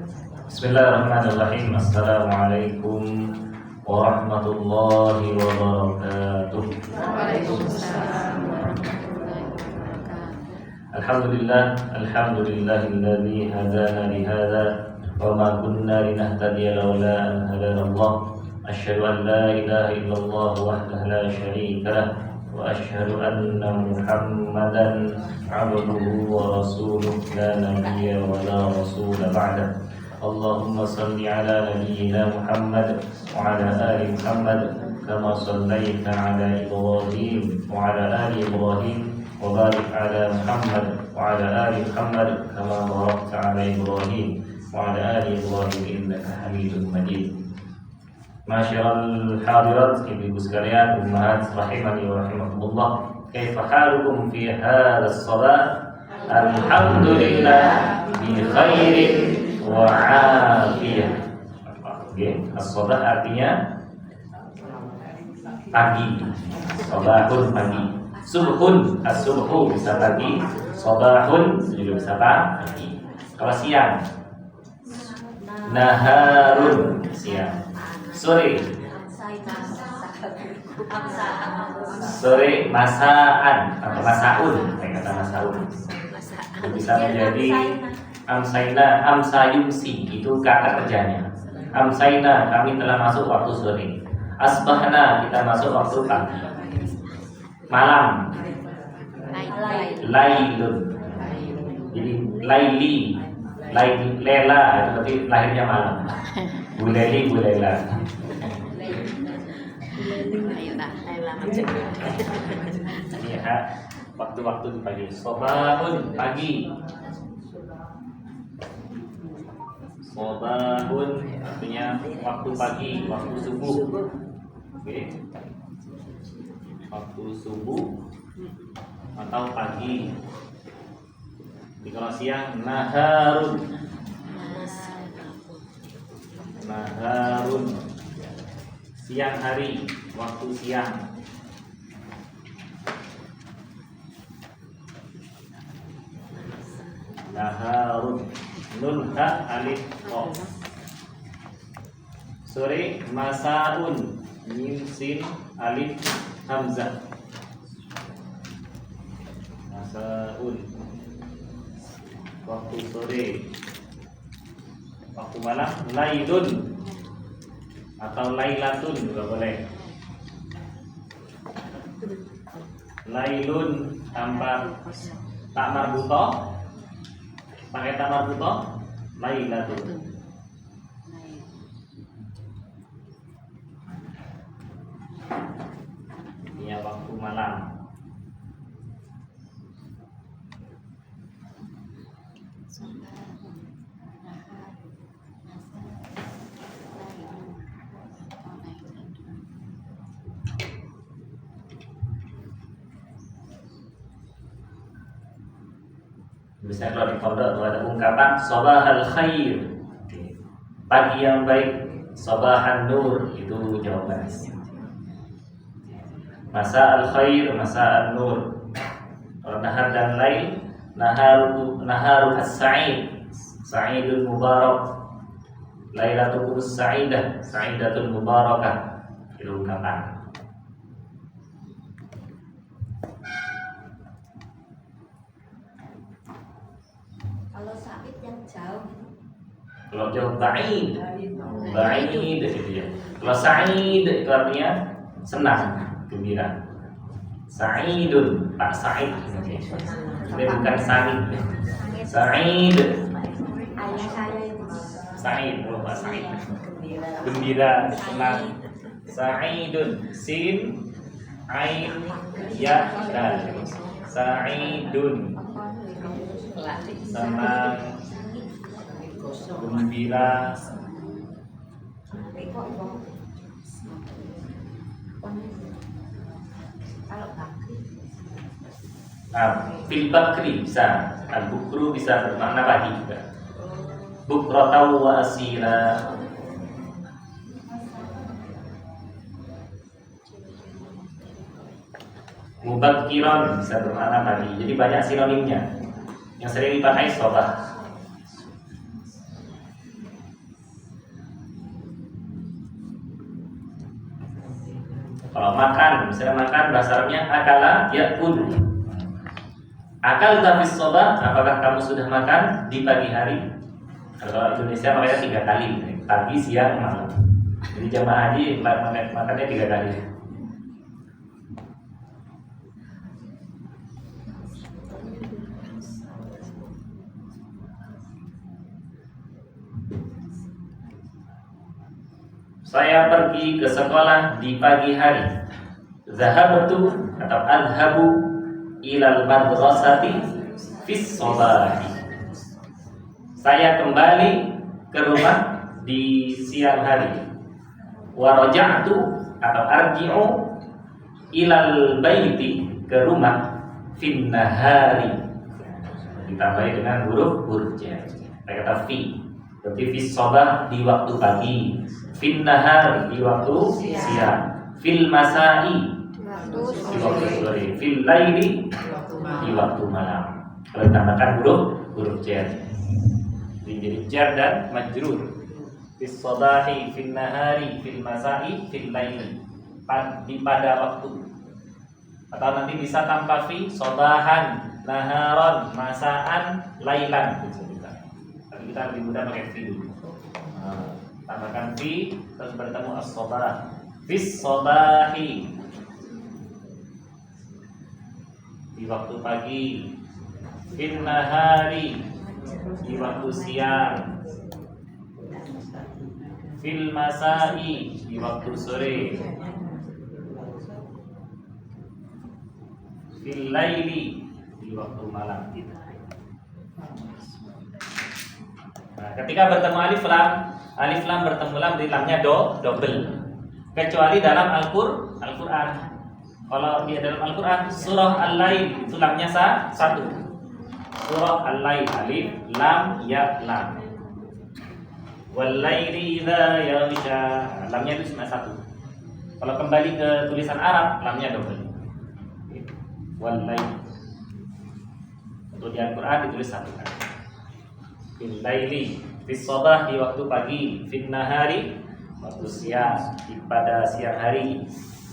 Bismillahirrahmanirrahim. Assalamualaikum warahmatullahi wabarakatuh. Waalaikumsalam warahmatullahi wabarakatuh. Alhamdulillahilladzi hadana li hadza wa ma kunna linahtadiya laula an hadana Allah. Asyhadu an la ilaha illallah wahdahu la syarika lah wa asyhadu anna Muhammadan 'abduhu wa rasuluh la nabiyya wa la rasula ba'da. Allahumma salli ala nabiyyina Muhammad wa ala ali Muhammad kama sallaita ala Ibrahim wa ala ali Ibrahim wa barik ala Muhammad wa ala ali Muhammad kama barakta ala Ibrahim wa ala ali Ibrahim innaka Hamidum Majid. Masyiral hadirat, ibu-ibu sekalian, ummahat rahimani wa rahimakumullah. Kaifa halukum fi hadzal sabah? Alhamdulillah bi khairin wa afiyah. Oke, as-sabah artinya pagi. Sabahun pagi. Subhun, as-subhu bisa pagi. Sabahun juga bisa pagi. Kalau siang, naharun siang. Sore masaan atau masaun, saya kata masaun. Bisa menjadi amsaina, amsayumsi, itu kata kerjanya. Amsaina, kami telah masuk waktu sore. Asbahna, kita masuk waktu pagi. Malam, lailun. Jadi laili, lela itu berarti lahirnya malam. Buleli, bulela. Ya, waktu-waktu di pagi. Sobahun pagi. Sobahun artinya waktu pagi, waktu subuh. Oke. Waktu subuh atau pagi. Di kalau siang naharun. Naharun siang hari, waktu siang. Naharun nun ha alif qa. Sore masaun mim sin alif hamzah. Masaun waktu sore. Waktu malam lailun atau lailatun juga boleh. Lailun tanpa tak marbuto, pakai tak marbuto, lailatun. Ini waktu malam. Bisa kalau di pondok ada ungkapan sabahal khair, pagi yang baik. Sabahan nur, itu jawabannya. Masa al khair, masa al nur. Kalau nahar dan lail, naharu as-sa'id, sa'idul mubarak. Lailatul sa'idah, sa'idatul mubarakah. Itu ungkapan. Kalau Sa'id yang jauh, Kalau jauh ba'id, ba'id itu ya. Kalau sa'id itu artinya senang, gembira. Sa'idun, Pak Sa'id. Ini bukan Sa'id. Sa'id. ayah saya itu Sa'id, Pak Sa'id. Gembira, senang. Sa'idun, sin, ain, ya, dal. Sa'idun, senang, gembira. kalau bakri Fil bakri bisa, al-bukru bisa bermakna pagi juga. Bukratan wa asila. Mubakiran bisa bermakna pagi. Jadi banyak sinonimnya. Yang sering dipakai sobah. Kalau makan, misalnya makan bahasa Arabnya akala yakulu. Akal tafis sobah, apakah kamu sudah makan di pagi hari? Kalau Indonesia makanya 3 kali, pagi, siang, malam. Jadi jamaah haji makannya 3 kali. Saya pergi ke sekolah di pagi hari. Zahabtu atau adhabu ilal madrasati fis shabahi. Saya kembali ke rumah di siang hari. Wa raja'tu atau arji'u ilal baiti, ke rumah fin nahari. Ditambahi dengan huruf jar. Kata fi. Berarti fis shabah di waktu pagi, fin nahar di waktu siang, fil masai di waktu sore, fil laili di waktu malam. Kalau ditambahkan huruf jar, jadi jar dan majrur. Fis shabahi, fil nahari, fil masai, fil laili, pada waktu. Atau nanti bisa tanpa fi, shabahan, naharon, masaan, lailan. Kita lebih mudah pakai fi dulu. Tambahkan fi, terus bertemu as-sabah. Fis sabahi di waktu pagi, fin nahari di waktu siang, fil masai di waktu sore, fil laili di waktu malam. Nah, ketika bertemu alif lam bertemu lam, di lamnya double. Kecuali dalam Al-Qur'an. Kalau dia dalam Al-Qur'an, surah Al-Lail itu lamnya satu. Surah Al-Lail, alif lam ya lam. Wal laili idza yaghsha, lamnya itu cuma satu. Kalau kembali ke tulisan Arab, lamnya double. Wal lail. Untuk di Al-Qur'an ditulis satu kali. Fil laili, fis sabah di waktu pagi, fil nahari waktu siang, pada siang hari,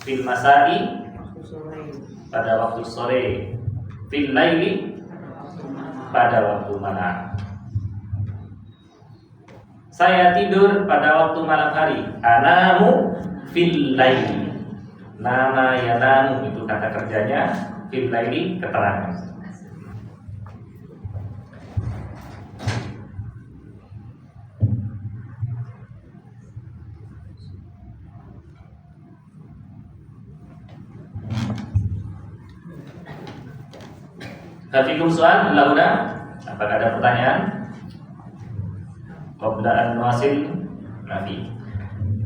fil masai pada waktu sore, fil laili pada waktu malam. Saya tidur pada waktu malam hari. Anamu fil laili. Nama yanamu itu kata kerjanya, fil laili keterangan. Hafikum soal, launa. Apakah ada pertanyaan? Qabla an nuwasil, nafi.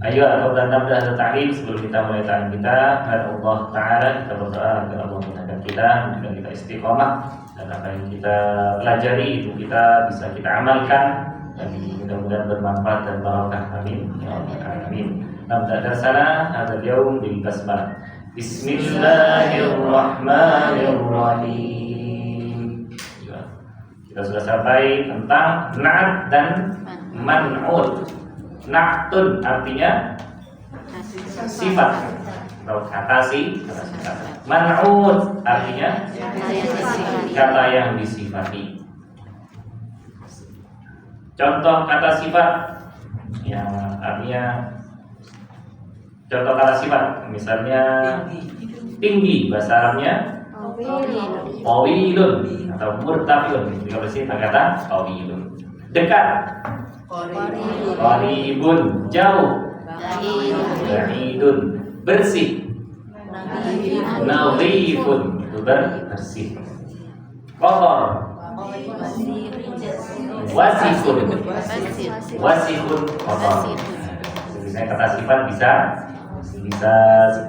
Ayo, qabla nabda ta'lim, sebelum kita mulai ta'lim kita, Allah Ta'ala, kita berdoa agar Allah menjaga kita, menjaga kita istiqomah, dan apa yang kita pelajari itu kita bisa kita amalkan, dan mudah-mudahan bermanfaat dan barakah. Amin. Ya Allah, amin. Nabda darsana hadzal yaum bil basmalah. Bismillahirrahmanirrahim. Kita sudah sampai tentang na'at dan man'ud. Na'tun artinya sifat atau kata sifat. Man'ud artinya kata yang disifati. Contoh kata sifat yang artinya, contoh kata sifat misalnya tinggi, bahasa Arabnya qawilun atau murtafiun. Jika bersih kata qawilun. Dekat, qaribun. Jauh, ba'idun. Bersih, nadhifun, itu bersih. Kotor, wasifun. Wasifun kotor. Misalnya kata sifat bisa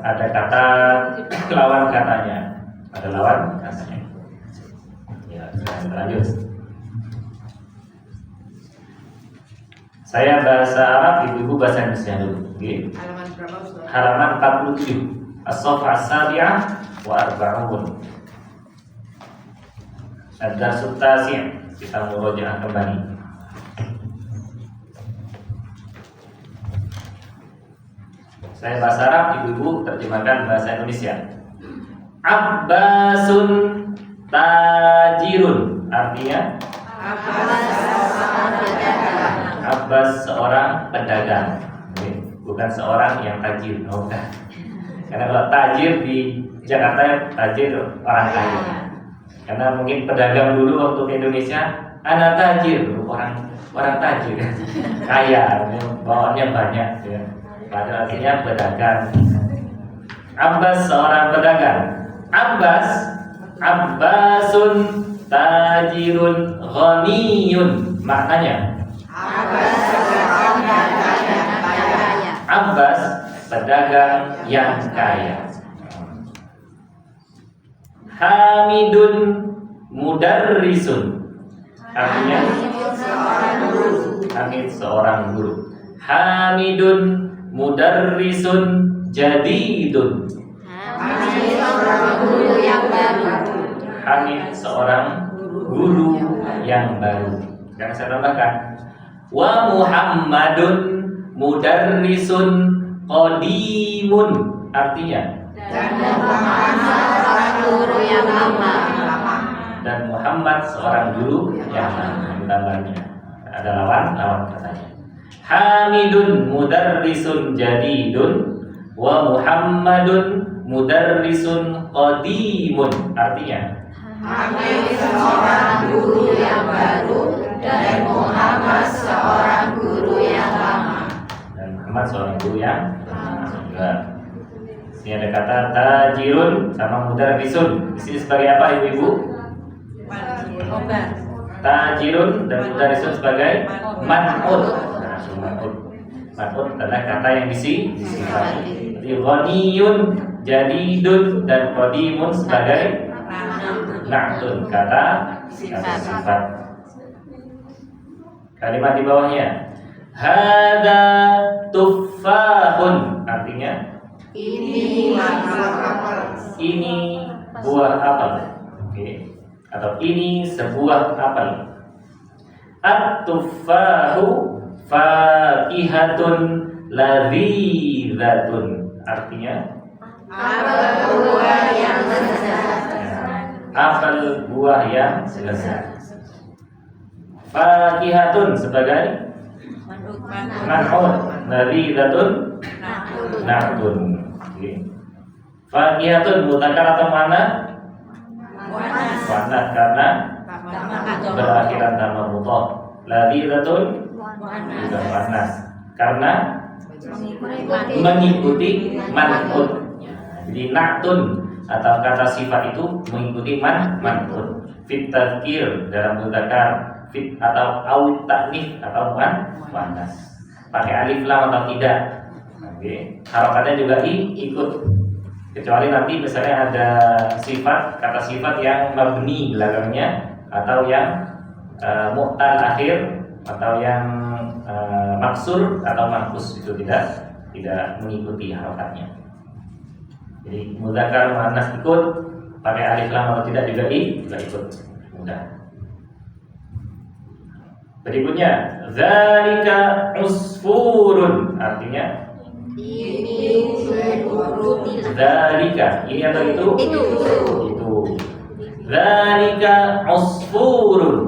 ada kata lawan katanya. Ada lawan katanya. Ya, kita lanjut. Saya bahasa Arab, ibu-ibu bahasa Indonesia dulu. Okay. Halaman berapa, Ustaz? Halaman 47. As-Saffah as-Sabi'ah wa arba'un. Ad-Darsut Tasi'. Kita murojaah kembali. Selain bahasa Arab, ibu-ibu terjemahkan bahasa Indonesia. Abbasun tajirun, artinya Abbas seorang pedagang, bukan seorang yang tajir, bukan. Karena kalau tajir di Jakarta, tajir orang kaya. Karena mungkin pedagang dulu waktu ke Indonesia, anak tajir, orang tajir, kaya, bawaannya banyak, ya. Padahal artinya pedagang. Abbas seorang pedagang. Abbasun tajirun ghaniyun, maknanya Abbas pedagang yang kaya. Hamidun mudarrisun, artinya Hamid seorang guru. Hamidun mudarrisun jadidun, Hamid seorang guru yang baru. Yang saya tambahkan, wa Muhammadun mudarrisun qadimun, artinya dan Muhammad seorang guru yang tambahnya ada lawan katanya. Hamidun mudarrisun jadidun wa Muhammadun mudarrisun qadimun, artinya Hamid seorang guru yang baru dan Muhammad seorang guru yang lama. Dan Muhammad seorang guru yang juga. Ini ada kata tajirun sama mudarrisun. Di sini sebagai apa ibu-ibu? Tajirun dan mudarrisun sebagai man'ut. Man'ut adalah kata yang disifati. Ghaniyun, jadidun dan qadimun sebagai na'tun, kata sifat. Kalimat di bawahnya, hada tuffahun, artinya ini buah apel. Oke. Atau ini sebuah apel. At-tuffahu fakihatun ladhidzatun, artinya apel buah yang lezat. Fakihatun sebagai man'ut, ladhidzatun na'tun. Fakihatun mudzakkar atau muannats? Muannats karena berakhiran tambah mudhaf. Ladhidzatun juga muannats karena mengikuti man'ut. Jadi na'tun atau kata sifat itu mengikuti man'ut. Fit tadhkir dalam mudzakkar, fit atau au ta'nits atau muannats. Pakai alif lam atau tidak. Oke. Harokatnya juga ikut. Kecuali nanti misalnya ada sifat, kata sifat yang mabni belakangnya, atau yang mu'tal akhir, atau yang maksur atau manqus, itu tidak mengikuti harokatnya. Jadi mudzakkar muannats ikut, pakai alif lam atau tidak juga ikut. Mudah. Berikutnya, zalika usfurun, artinya zalika, ini atau itu? Itu. Zalika usfurun,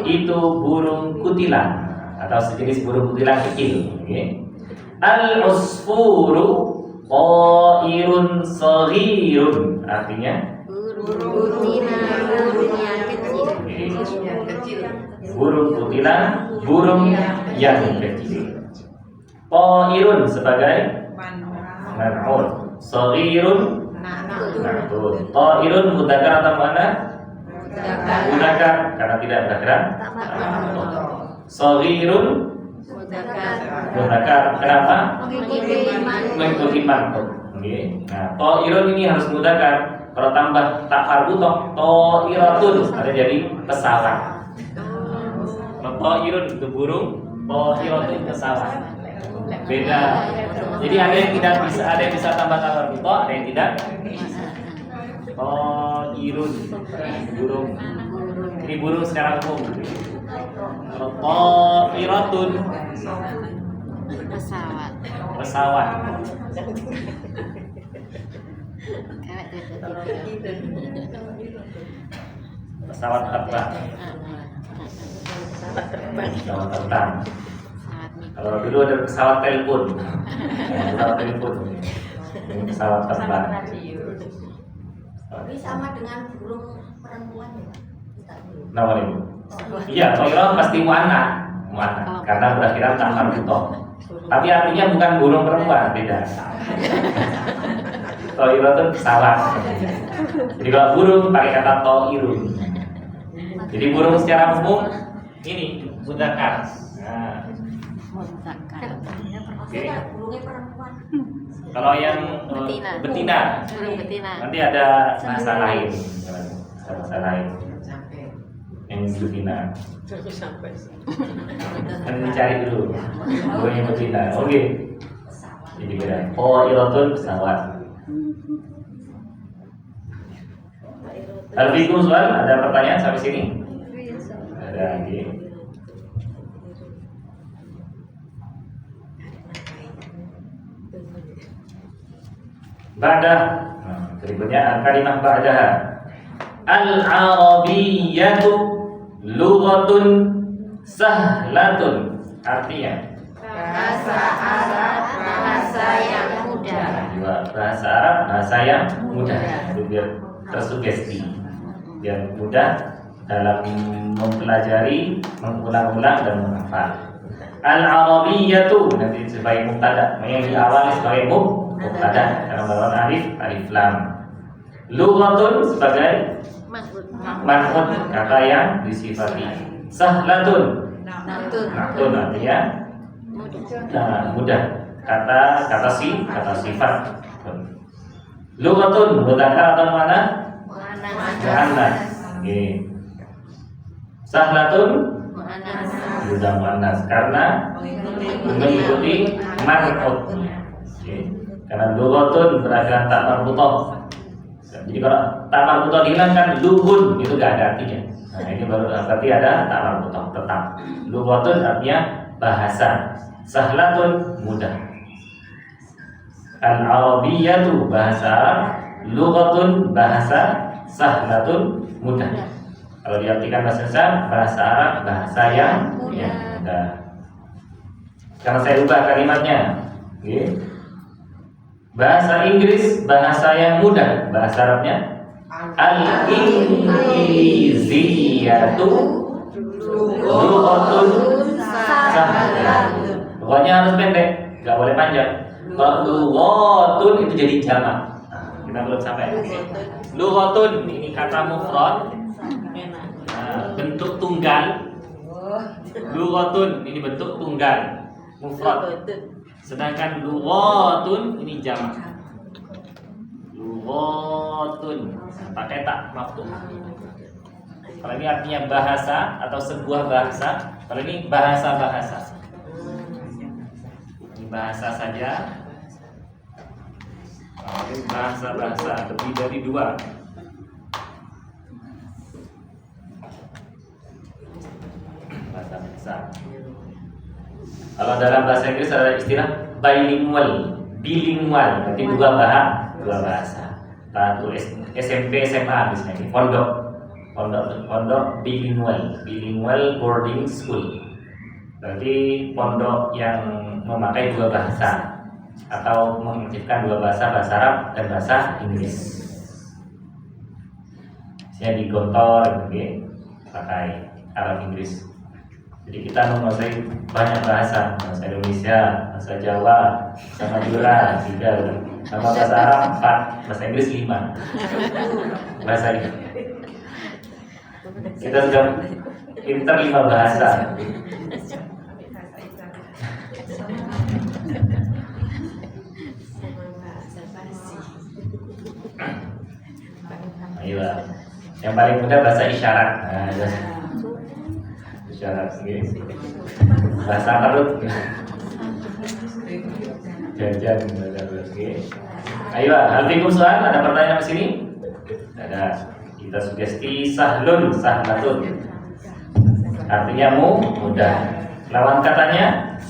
itu burung kutilang atau sejenis burung kutilang kecil. Okay. Al-usfuru qairun saghirun, artinya burung kutilang, burung yang kecil. Qairun sebagai man'ut, saghirun na'tun. Qairun mudzakkar atau muannats? Mudzakkar karena tidak berakhiran. Saghirun mudzakkar, kenapa? Mengikuti man'ut. Oke. Nah, qairun ini harus mudzakkar. Kalau tambah tak marbutoh, ta'iratun, ada jadi pesawat. Kalau ta'irun itu burung, ta'iratun pesawat. Beda. Jadi ada yang tidak bisa, ada yang bisa tambah tak marbutoh, ada yang tidak. Ta'irun, burung. Ini burung secara umum. Kalau ta'iratun Pesawat. Pesawat terbang. Pesawat terbang. Kalau dulu ada pesawat telepon. Pesawat telepon. Ini pesawat terbang. Ini sama dengan burung perempuan ya? Nama ini? Iya, toiro pasti wana, karena berakhiran tamar butoh. Tapi artinya bukan burung perempuan, beda. Toiro itu pesawat. Jadi kalau burung pakai kata toirun. Jadi burung secara umum ini mudzakkar. Nah, Oke. Burungnya perempuan. kalau yang betina, Burung betina. nanti ada bahasa lain, bahasa lain. Yang betina. Kan dicari dulu. Burung yang betina. Oke. Jadi beda. Oh, ilotun pesawat. Alfikum soal, ada pertanyaan sampai sini? Ada lagi. Ba'dah. Berikutnya al-kalimah ba'daha. Al-arabiyyatu lughatun sahlatun. Artinya Bahasa Arab, bahasa yang mudah. bahasa Arab, bahasa yang mudah. Itu biar tersugesti, biar mudah dalam mempelajari, mengulang-ulang dan menghafal. Al-arabiyyatu nanti sebagai mubtada, yang diawali sebagai mubtada karena melawan alif lam. Lughatun sebagai manhut, kata yang disifati. Sahlatun, nahtun artinya mudah, kata sifat. Lughatun mudzakkar atau mana? Muannas. Oke. Sahlatun mudah muannas karena mengikuti manhut. Oke. Karena lughatun beragam tak marbutoh. Jadi kalau tak marbutoh dihilangkan, lughun itu gak ada artinya. Nah ini baru berarti ada tak marbutoh tetap. Lughatun artinya bahasa, sahlatun mudah. Al-arabiyyatu bahasa Arab, lughatun bahasa, sahlatun mudah. Kalau diartikan bahasa Arab bahasa yang mudah. Karena saya ubah kalimatnya. Okay. Bahasa Inggris bahasa yang mudah, bahasa Arabnya al-ingliziyatu lughatun sahlah. Pokoknya harus pendek, nggak boleh panjang. Kalau lughatun itu jadi jamak. Kita belum sampai. Lughatun ini kata mufrad, bentuk tunggal. Lughatun ini bentuk tunggal, mufrad. Sedangkan lughatun ini jamak. Lughatun pakai tak maftuh. Kalau ini artinya bahasa atau sebuah bahasa, kalau ini bahasa-bahasa. Ini bahasa saja. Kalau ini bahasa-bahasa lebih dari dua. Bahasa-bahasa. Kalau dalam bahasa Inggris ada istilah bilingual, berarti dua bahasa. Satu SMP, SMA misalnya, pondok bilingual boarding school. Berarti pondok yang memakai dua bahasa atau mengaktifkan dua bahasa Arab dan bahasa Inggris. Misalnya di Gontor, pakai Arab Inggris. Jadi kita menguasai banyak bahasa Indonesia, bahasa Jawa, bahasa Madura 3, sama bahasa Arab 4, bahasa Inggris 5. Bahasa ini. Kita sudah pintar 5 bahasa. Ayo, yang paling mudah bahasa isyarat. Nah, isyarat bahasa perut jajan. Ayo, alfikum soal, ada pertanyaan di sini? Ada. Kita sugesti sahlatun artinya mudah. Lawan katanya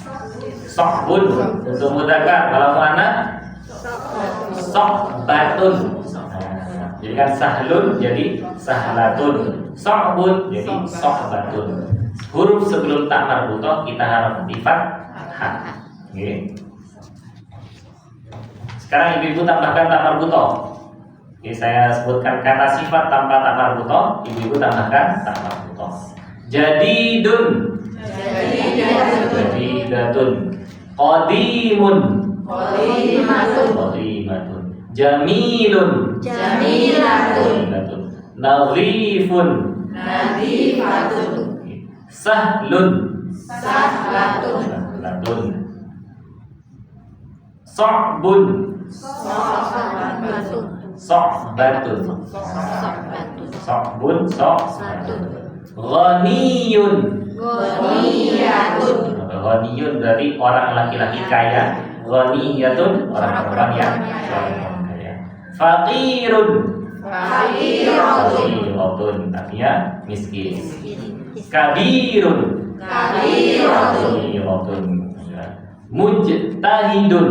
Sohbun untuk mudzakkar, kalau muannats sohbatun. Jadi kan sahlun jadi sahlatun, sohbun jadi sohbatun. Huruf sebelum tak marbutoh kita harus di fathah. Oke. Sekarang ibu-ibu tambahkan tak marbutoh. Oke, saya sebutkan kata sifat tanpa tak marbutoh, ibu-ibu tambahkan tak marbutoh. Jadidun, jadidatun. Qadimun, qadimatun. Jamilun, jamilatun. Nadhifun, nadhifatun. Sahlun, sahlatun. So'bun, so'batun. So'bun, so'batun. Ghaniyun, ghaniyun berarti orang laki-laki kaya. Ghaniyatun orang perempuan yang kaya. Faqirun, faqiratun artinya miskin. Kabirun, kabiratun. Mujtahidun,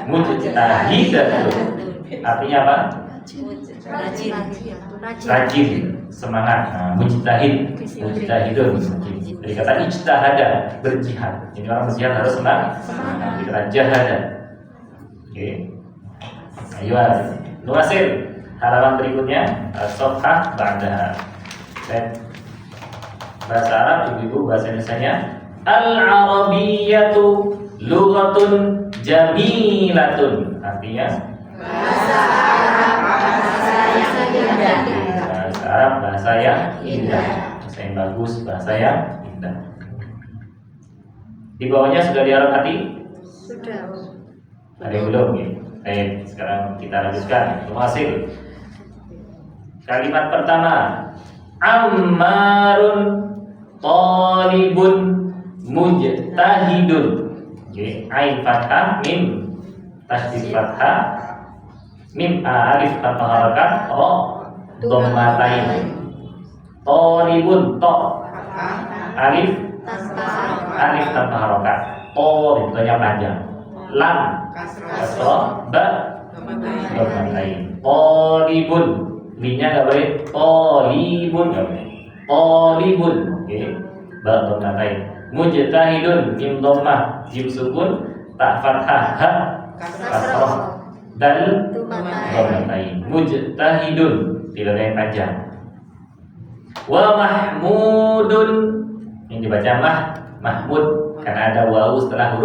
mujtahidatun artinya apa? Rajin, semangat. Mujtahid, mujtahidun. Dari kata ijtahada, berjihad. Jadi orang berjihad harus semangat. Dari kata jahada. Oke. Ayo, Nuasir. Halaman berikutnya, sofha ba'daha. Bahasa Arab, ibu-ibu bahasa Indonesianya. Al-Arabiyyatu lughatun jamilatun. Artinya bahasa Arab bahasa yang indah. Bahasa Arab bahasa yang indah. Bahasa yang bagus, bahasa yang indah. Di bawahnya sudah diarahati? Sudah. Ada yang belum? Ya? Baik, sekarang kita lanjutkan. Hasil. Kalimat pertama, Ammarun talibun mujtahidun. Oke, ain fathah, mim tasdid fathah, mim alif tanpa harakat, dhammatain. Talibun to alif tanpa harakat, bentuknya panjang. Lam kasrah, ba dhammatain. Talibun, minnya enggak boleh talibun, enggak boleh. Talibun, oke, ba dhammatain. Mujtahidun, mim dhammah, jim sukun, ta fathah, ha kasrah, dal dhammatain. Mujtahidun, tidak ada yang panjang. Wa mahmudun, yang dibaca mahmud karena ada wawu setelah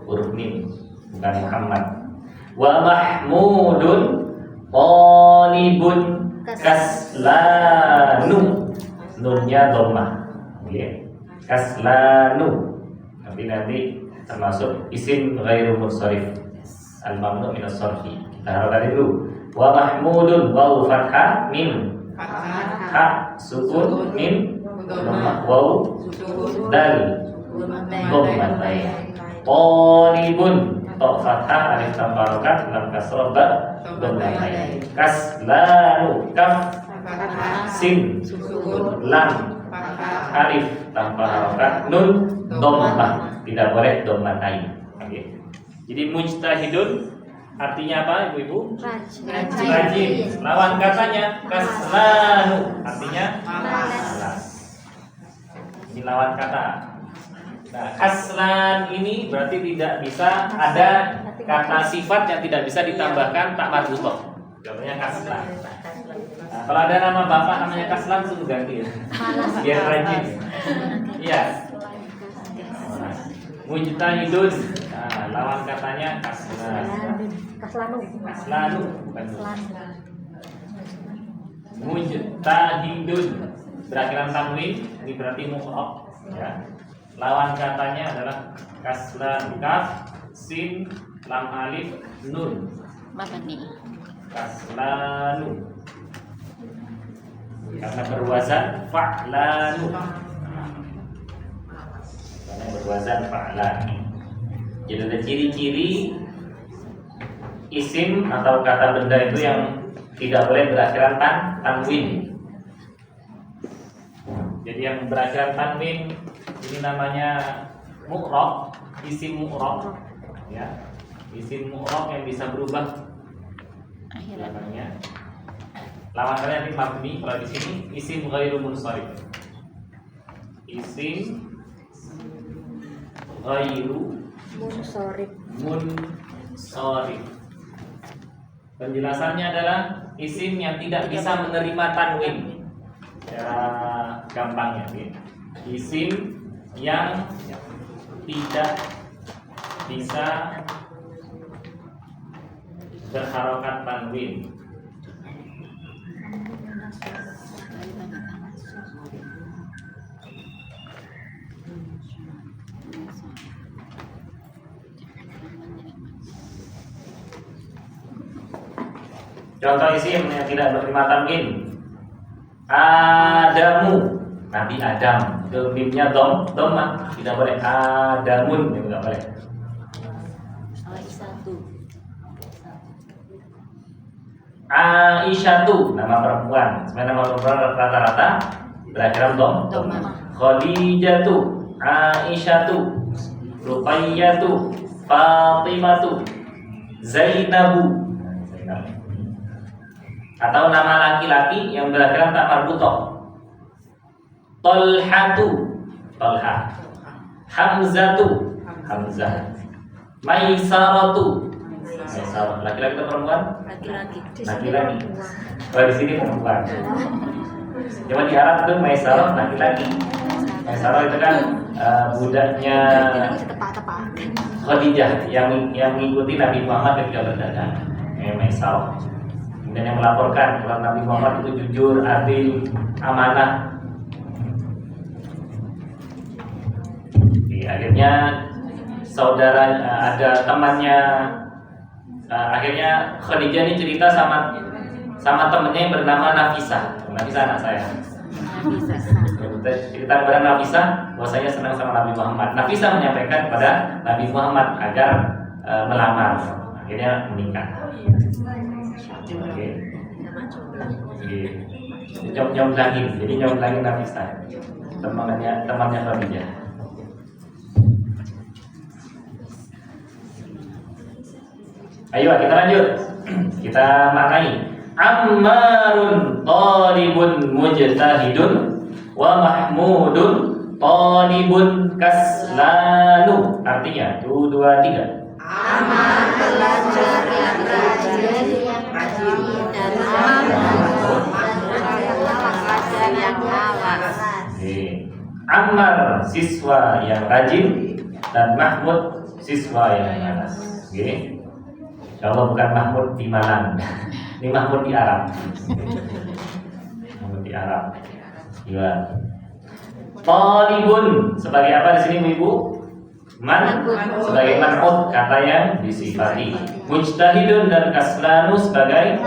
huruf mim, bukan Muhammad. Wa mahmudun talibun kaslanu, nunnya dhammah. Oke. Kaslanu nanti termasuk isim ghairu munsharif al-mamnu min as-sarfi. Kita harapkan dulu. Wa mahmudun wawu fathah mim ha sukun mim wawu dal dhammatain. Talibun ta fathah alif tanpa harakat lam kasrah ba dhammatain. Kaslanu kaf sin lam alif tanpa harakat nun dhammah, tidak boleh dhammatain. Oke. Jadi mujtahidun artinya apa, ibu-ibu? Rajin. Lawan katanya kaslanu artinya malas. Ini lawan kata. Nah, kaslan ini berarti tidak bisa ada kata sifat yang tidak bisa ditambahkan tak marbutoh. Contohnya kaslan. Nah, kalau ada nama bapak namanya kaslan suruh ganti ya. Biar rajin. Iya. Mujtahidun. Nah, lawan katanya kaslan. Kaslanu bukan. Mujtahidun berakhiran tanwin, ini berarti mu'rab ya. Lawan katanya adalah kaslan, kaf, sin, lam alif, nun. Kaslanu. Karena berwazan fa'lanu. Karena berwazan fa'lanu. Jadi ada ciri-ciri isim atau kata benda itu yang tidak boleh berakhiran tanwin. Jadi yang berakhiran tanwin ini namanya mu'rab, isim mu'rab, ya. Isim mu'rab yang bisa berubah belakangnya. Lawannya nanti mabni, kalau di sini isim ghairu munsharif. Isim ghairu munsharif. Penjelasannya adalah isim yang tidak bisa menerima tanwin. Secara gampangnya, isim yang tidak bisa berharokat tanwin. Contoh isim yang tidak menerima tanwin. Adamu, Nabi Adam. Itu mimnya domah, tidak boleh. Adamun, itu tidak boleh. Aisyatu, nama perempuan. Sebenarnya nama perempuan rata-rata berakhiran domah. Khadijatu, Aisyatu, Ruqayyatu, Fatimatu, Zainabu. Atau nama laki-laki yang berakhiran tak marbutoh. Tolhatu, Tolha. Hamzatu, Hamzah. Maisaratu, Maisarah. Laki-laki atau perempuan? Laki-laki. Kalau di sini perempuan. Cuma di Arab itu Maisarah laki-laki. Maisarah itu kan budaknya Khadijah yang mengikuti Nabi Muhammad ketika berdagang. Maisarah. Dan yang melaporkan kalau Nabi Muhammad itu jujur, adil, amanah. Akhirnya saudara ada temannya. Akhirnya Khadijah ini cerita sama temennya yang bernama Nafisah. Nafisah anak saya. Cerita kepada Nafisah bahwasanya senang sama Nabi Muhammad. Nafisah menyampaikan kepada Nabi Muhammad agar melamar. Akhirnya menikah. Oke. Nyomblangin. Jadi nyomblangin Nafisah. Temannya Khadijah. Ayo kita lanjut. Kita maknai. Ammarun talibun mujtahidun wa mahmudun talibun kaslanu. Artinya 1, 2, 3. Ammar pelajar yang rajin dan Mahmud pelajar yang malas. Ammar siswa yang rajin dan Mahmud siswa yang malas. Oke. Kalau bukan Mahmud di Malang, ini Mahmud di Arab. Mahmud di Arab. Iya. Talibun sebagai apa di sini Ibu? Sebagai man'ut, kata yang disifati. Mujtahidun dan kaslanu sebagai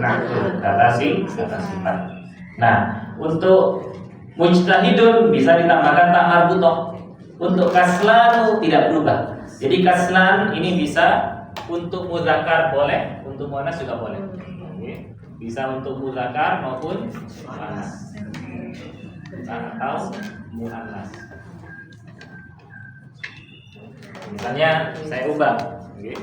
na'ut, kata sifat. Nah, untuk mujtahidun bisa ditambahkan tak marbutoh. Untuk kaslanu tidak berubah. Jadi kaslan ini bisa untuk muzakkar boleh, untuk muannas juga boleh. Oke. Bisa untuk muzakkar maupun muannas atau muannas. Misalnya saya ubah. Oke.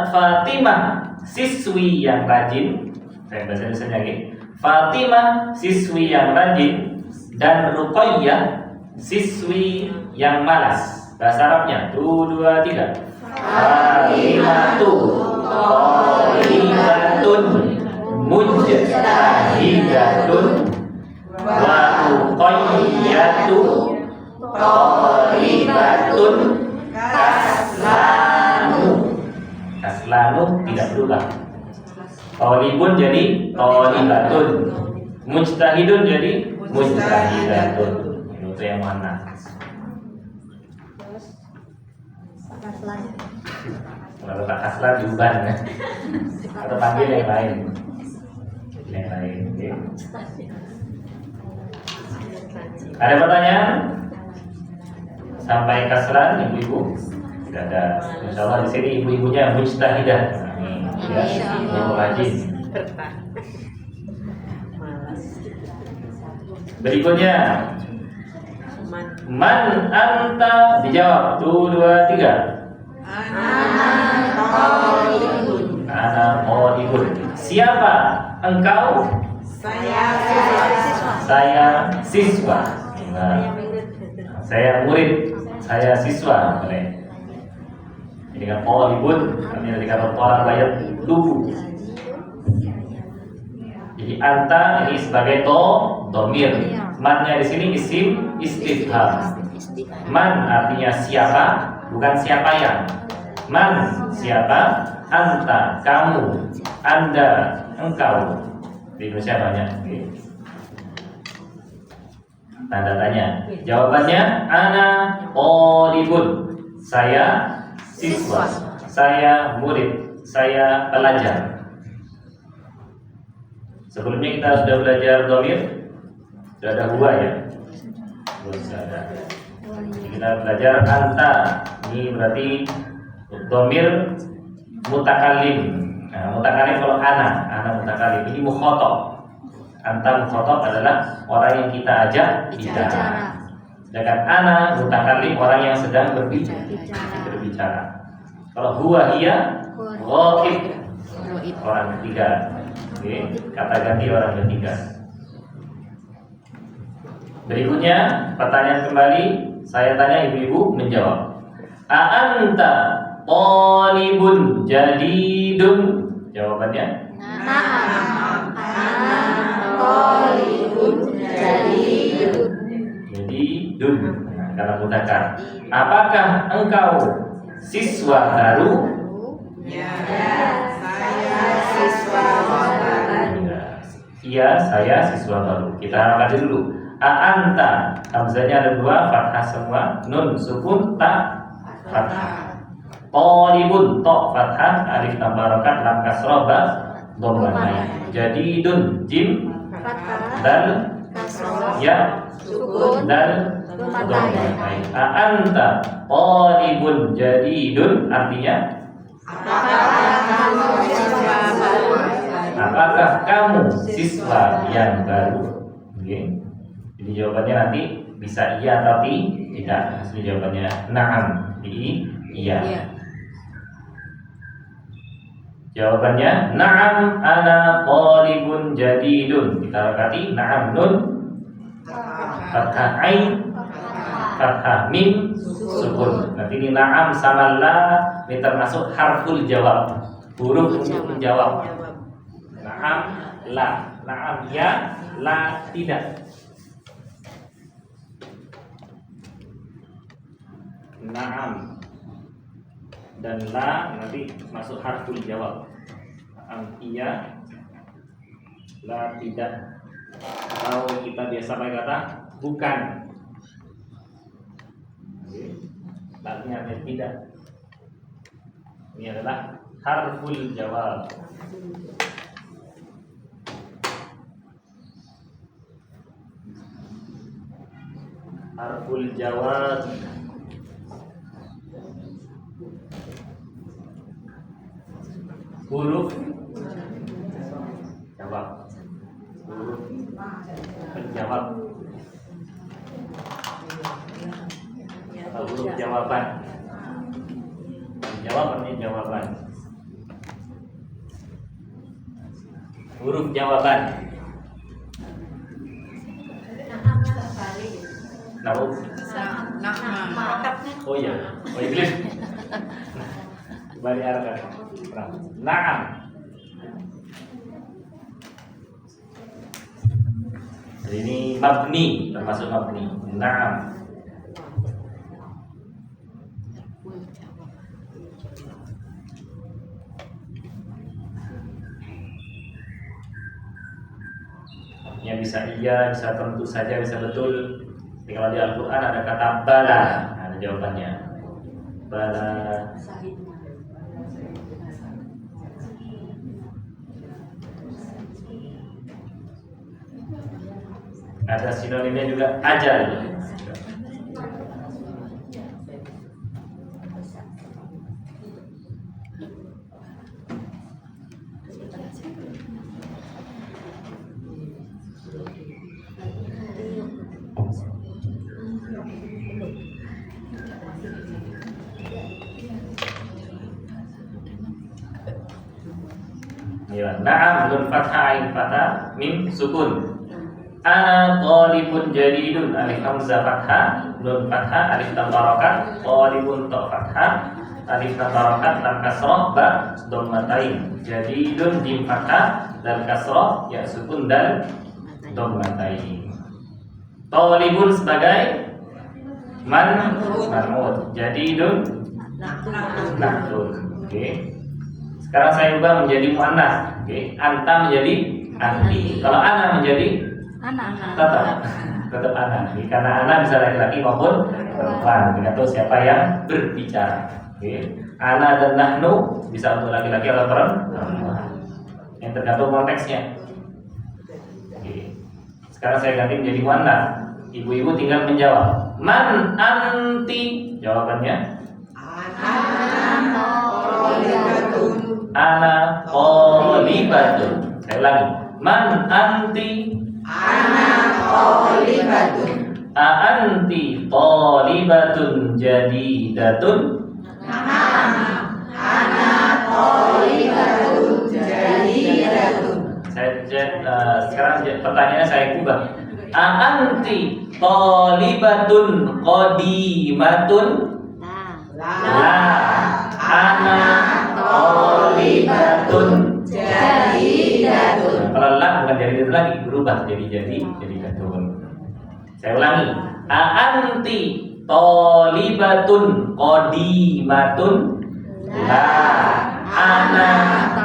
Fatimah siswi yang rajin. Saya bahasa Indonesia lagi. Fatimah siswi yang rajin dan Ruqayyah siswi yang malas. Bahasa Arabnya 1, 2, 3. Fatimatu thalibatun mujtahidatun wa Ruqayyatu thalibatun kaslanu. Kaslanu tidak berubah. Thalibun jadi thalibatun, mujtahidun jadi mujtahidatun. Itu yang mana? Kalau tak kaslan diubah ya. Atau panggil yang lain. Yang lain. Okay. Ada pertanyaan? Sampai kaslan ibu-ibu? Tidak ada. Insyaallah di sini ibu-ibunya mujtahidah. Ya, rajin. Berikutnya, man anta, dijawab. 2, 2, 3. Ana qaulun. Siapa engkau? Saya siswa. Nah, saya murid. Saya siswa. Ini kan qaulun. Kami nanti kata tolak bayat lubu. Jadi anta ini sebagai domir. Mannya di sini isim istifham. Man artinya siapa, bukan siapa yang. Man siapa, anta kamu, anda engkau. Di Indonesia banyak. Tanda tanya. Jawabannya ana qalibun. Saya siswa. Saya murid. Saya pelajar. Sebelumnya kita sudah belajar dhamir. Sudah ada huwa ya. Kita belajar anta. Ini berarti dhamir mutakallim. Nah, mutakallim kalau ana mutakallim. Ini mukhatab. Anta mukhatab adalah orang yang kita ajak bicara. Sedangkan ana mutakallim orang yang sedang berbicara. Kalau huwa hiya ghaib, orang ketiga. Oke, kata ganti orang ketiga. Berikutnya pertanyaan kembali. Saya tanya, ibu-ibu menjawab. A'anta qalibun jadidun? Jawabannya? Na'am. Qalibun jadidun. Jadidun. Karena mudzakkar. Apakah engkau siswa baru? Ya, saya siswa baru. Iya, saya siswa baru. Kita harapkan dulu. A'anta, hamzanya ada 2, fathah semua. Nun sukun, ta fathah. Qalibun, ta fathah, alif tambah rokat, lam kasrah, ba dhammah. Jadidun, jim dal ya Sukun dal dhammah. A'anta qalibun jadidun artinya apakah kamu siswa yang baru? Okay. Jadi jawabannya nanti bisa iya atau tidak. Asli jawabannya na'am. Jadi iya. Jawabannya na'am ana qalibun jadidun. Kita berkati na'am nun fathah ain fathah mim sukun. Nanti ini na'am sama la ini termasuk harful jawab. Huruf untuk menjawab. Na'am la, na'am ya, la tidak. Na'am dan la nanti masuk harful jawab. Na'am iya, la tidak. Atau kita biasa pakai kata bukan. Artinya tidak. Ini adalah harful jawab. Harful jawab. Huruf jawab. Huruf penjawab. Atau huruf jawaban. Jawab artinya jawaban. Huruf jawaban. Oh iya, oh Inggris. Kembali arahkan. Na'am. Jadi ini mabni, termasuk mabni. Na'am. Artinya bisa iya, bisa tentu saja, bisa betul. Jadi kalau di Al-Quran ada kata bala, ada jawabannya. Bala. Ada sinonimnya juga ajal. Ya, na'am nun fathah ain fathah mim sukun. Ana talibun jadidun alif hamzah fathah nun fathah alif tambah harakat talibun ta fathah alif tambah harakat lam kasrah ba dhammatain jadidun jim fathah dal kasrah ya sukun dal dhammatain. Talibun sebagai man'ut jadidun naktun. Oke. Sekarang saya ubah menjadi muannas. Oke. Anta menjadi anti. Kalau ana menjadi tetap ana. Karena ana bisa laki-laki maupun perempuan, tergantung siapa yang berbicara. Oke. Ana dan nahnu bisa untuk laki-laki atau perempuan. Yang tergantung konteksnya. Oke. Sekarang saya ganti menjadi muannas. Ibu-ibu tinggal menjawab. Man anti? Jawabannya ana qalibatun. Saya ulangi. Man anti? Ana qalibatun. A anti qalibatun jadidatun? Na'am. Ana qalibatun jadidatun. Sekarang pertanyaannya saya ubah. A anti qalibatun qadimatun? La. Ana qalibatun jadidatun. Kalau la bukan jadidatun lagi, berubah jadi jadidatun. Saya ulangi. A anti qalibatun qadimatun? La. Ana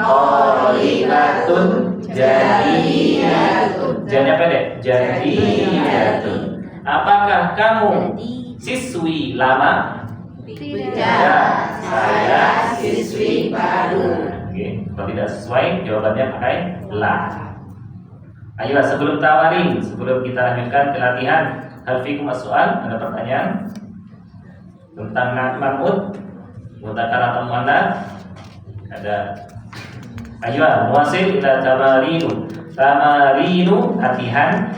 qalibatun jadidatun. Jadinya pendek. Jadidatun. Apakah kamu siswi lama? Tidak, saya siswi baru. Oke, kalau tidak sesuai jawabannya pakai la. Ayo sebelum tawarin, sebelum kita lanjutkan ke latihan, hal fikum as-soal, ada pertanyaan tentang man'ut, mudzakkar atau muannas? Ada. Ayo, muwasil ila tamarinu latihan.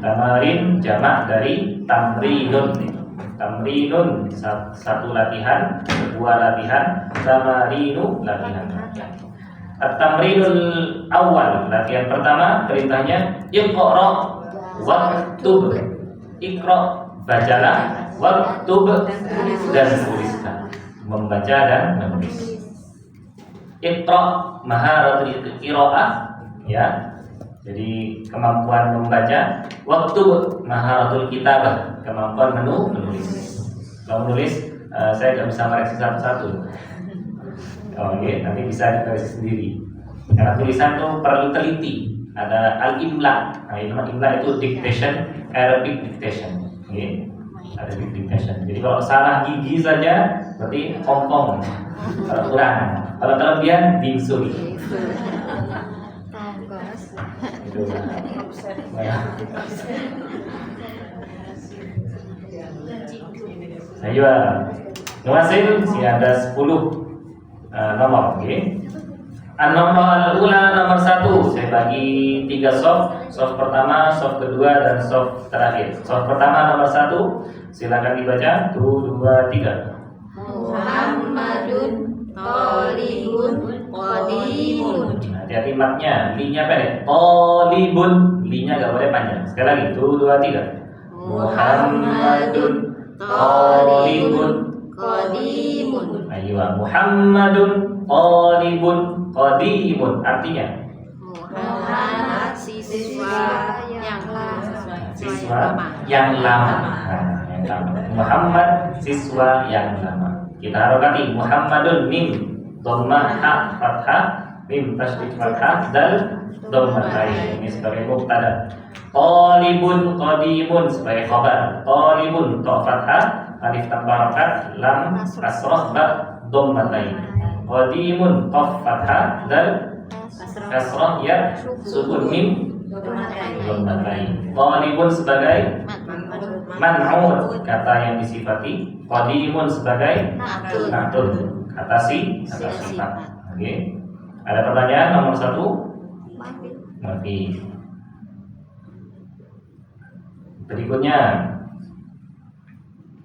Tamarin jamak dari tamrinun. Tamrinun satu latihan, dua latihan, tamarinu latihan. At-tamrinul awal, latihan pertama perintahnya iqra waktub. Iqra bacalah, waktub dan tuliskan. Membaca dan menulis. Iqra maharatul qiraah, ya. Jadi kemampuan membaca, waktu maharatul kitabah, kemampuan menulis. Kalau menulis, saya nggak bisa mereaksi satu-satu. Oke, nanti bisa dikoreksi sendiri. Karena tulisan itu perlu teliti. Ada al-imla. Nah, imla itu dictation, Arabic dictation. Oke, Arabic dictation. Jadi kalau salah gigi saja, berarti kompong. Kalau kurang, kalau kelebihan bingsuri. Ayo, nuasil sih ada 10 nomor, oke? Nomor al-ula nomor 1 saya bagi 3 soft pertama, soft kedua dan soft terakhir. Soft pertama nomor 1 silakan dibaca. 1, 2, 3. Muhammadun talibun qadimun. Hati-hati matnya, linya pendek. Talibun, linya gak boleh panjang. Sekali lagi, 1, 2, 3. Muhammadun talibun qadimun. Ayo, Muhammadun talibun qadimun. Artinya Muhammad siswa yang lama. Yang lama. Muhammad siswa yang lama. Kita harokati Muhammadun mim dhammah ha fathah mim tasydid fathah dal dhammatain. Ini sebagai mubtada. Talibun qadimun sebagai khabar. Talibun ta fathah alif tambah harakat lam kasrah ba dhammatain. Qadimun qaf fathah dal kasrah ya sukun mim dhammatain. Talibun sebagai man'ut, kata yang disifati. Qadimun sebagai naktun, kata sifat. Oke. Ada pertanyaan nomor 1? Mati. Mati. Berikutnya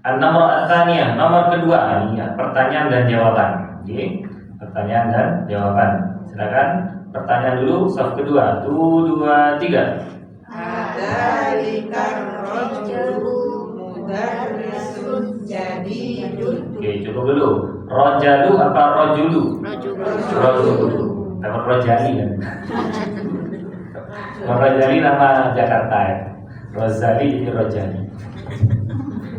nomor atsaniyah, nomor kedua, ini ya, pertanyaan dan jawaban. Oke, pertanyaan dan jawaban. Silakan pertanyaan dulu, saf kedua. 1, 2, 3. Adzalika rajulu mudarrisun jadidun. Oke, cukup dulu. Rojalu apa rojulu? Rojulu. Nama Rojali kan? Rojali nama Jakarta ya. Rozali jadi Rojali.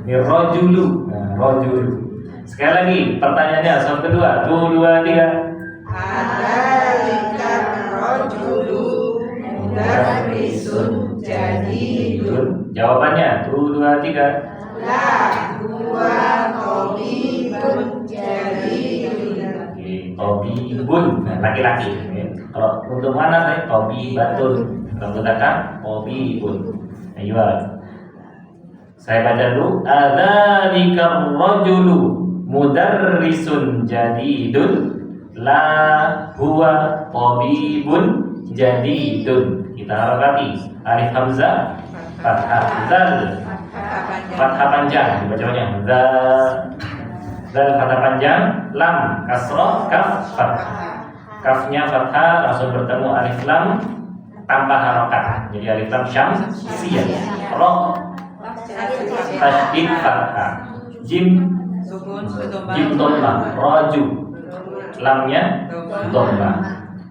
Ini rojulu. Nah, rojulu. Sekali lagi pertanyaannya saf kedua. 1, 2, 3. Adzalika rajulu mudarrisun jadidun. Jawabannya 1, 2, 3. La huwa tabibun jadidun. Oke, tobibun. Nah, laki-laki. Oke. Kalau untuk mana tobibatun. Kalau menggunakan tobibun. Ayo. Saya baca dulu. Adzalika rajulu mudarrisun jadidun la huwa tabibun jadidun. Kita harapati alif hamzah fathah zal fathah panjang dibacanya zal fathah panjang, lam kasroh, kaf fathah. Kafnya fathah langsung bertemu alif lam tanpa harokat. Jadi alif lam syamsiyah. Roh tasydid fathah. Jim dhamma. Raju lamnya dhamma.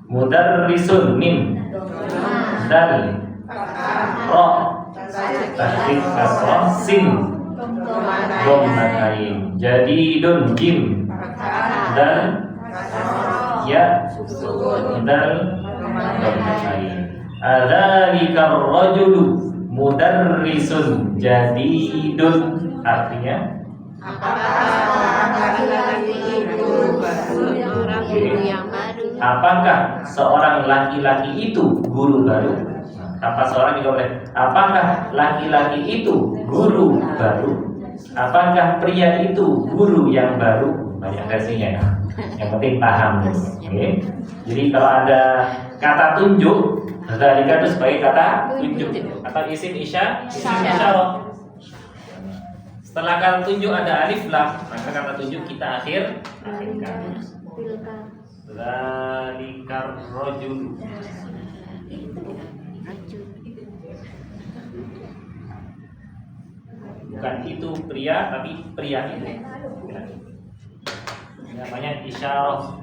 Mudarrisun mim dal ro tasydid kasroh sin dhammatain. Jadidun jim dal ya dal dhammatain. Adzalika rajulu mudarrisun jadidun. Artinya apakah seorang laki-laki itu guru baru? Tanpa seorang juga boleh. Apakah laki-laki itu guru baru? Apakah pria itu guru yang baru? Banyak versinya ya. Yang penting paham. Oke. Jadi kalau ada kata tunjuk, dzalika itu sebagai kata tunjuk atau isim isyarah. Setelah kata tunjuk ada alif lam, maka kata tunjuk kita akhirkan. Dzalikar rajul. Bukan itu pria, tapi pria itu. Namanya isyarah.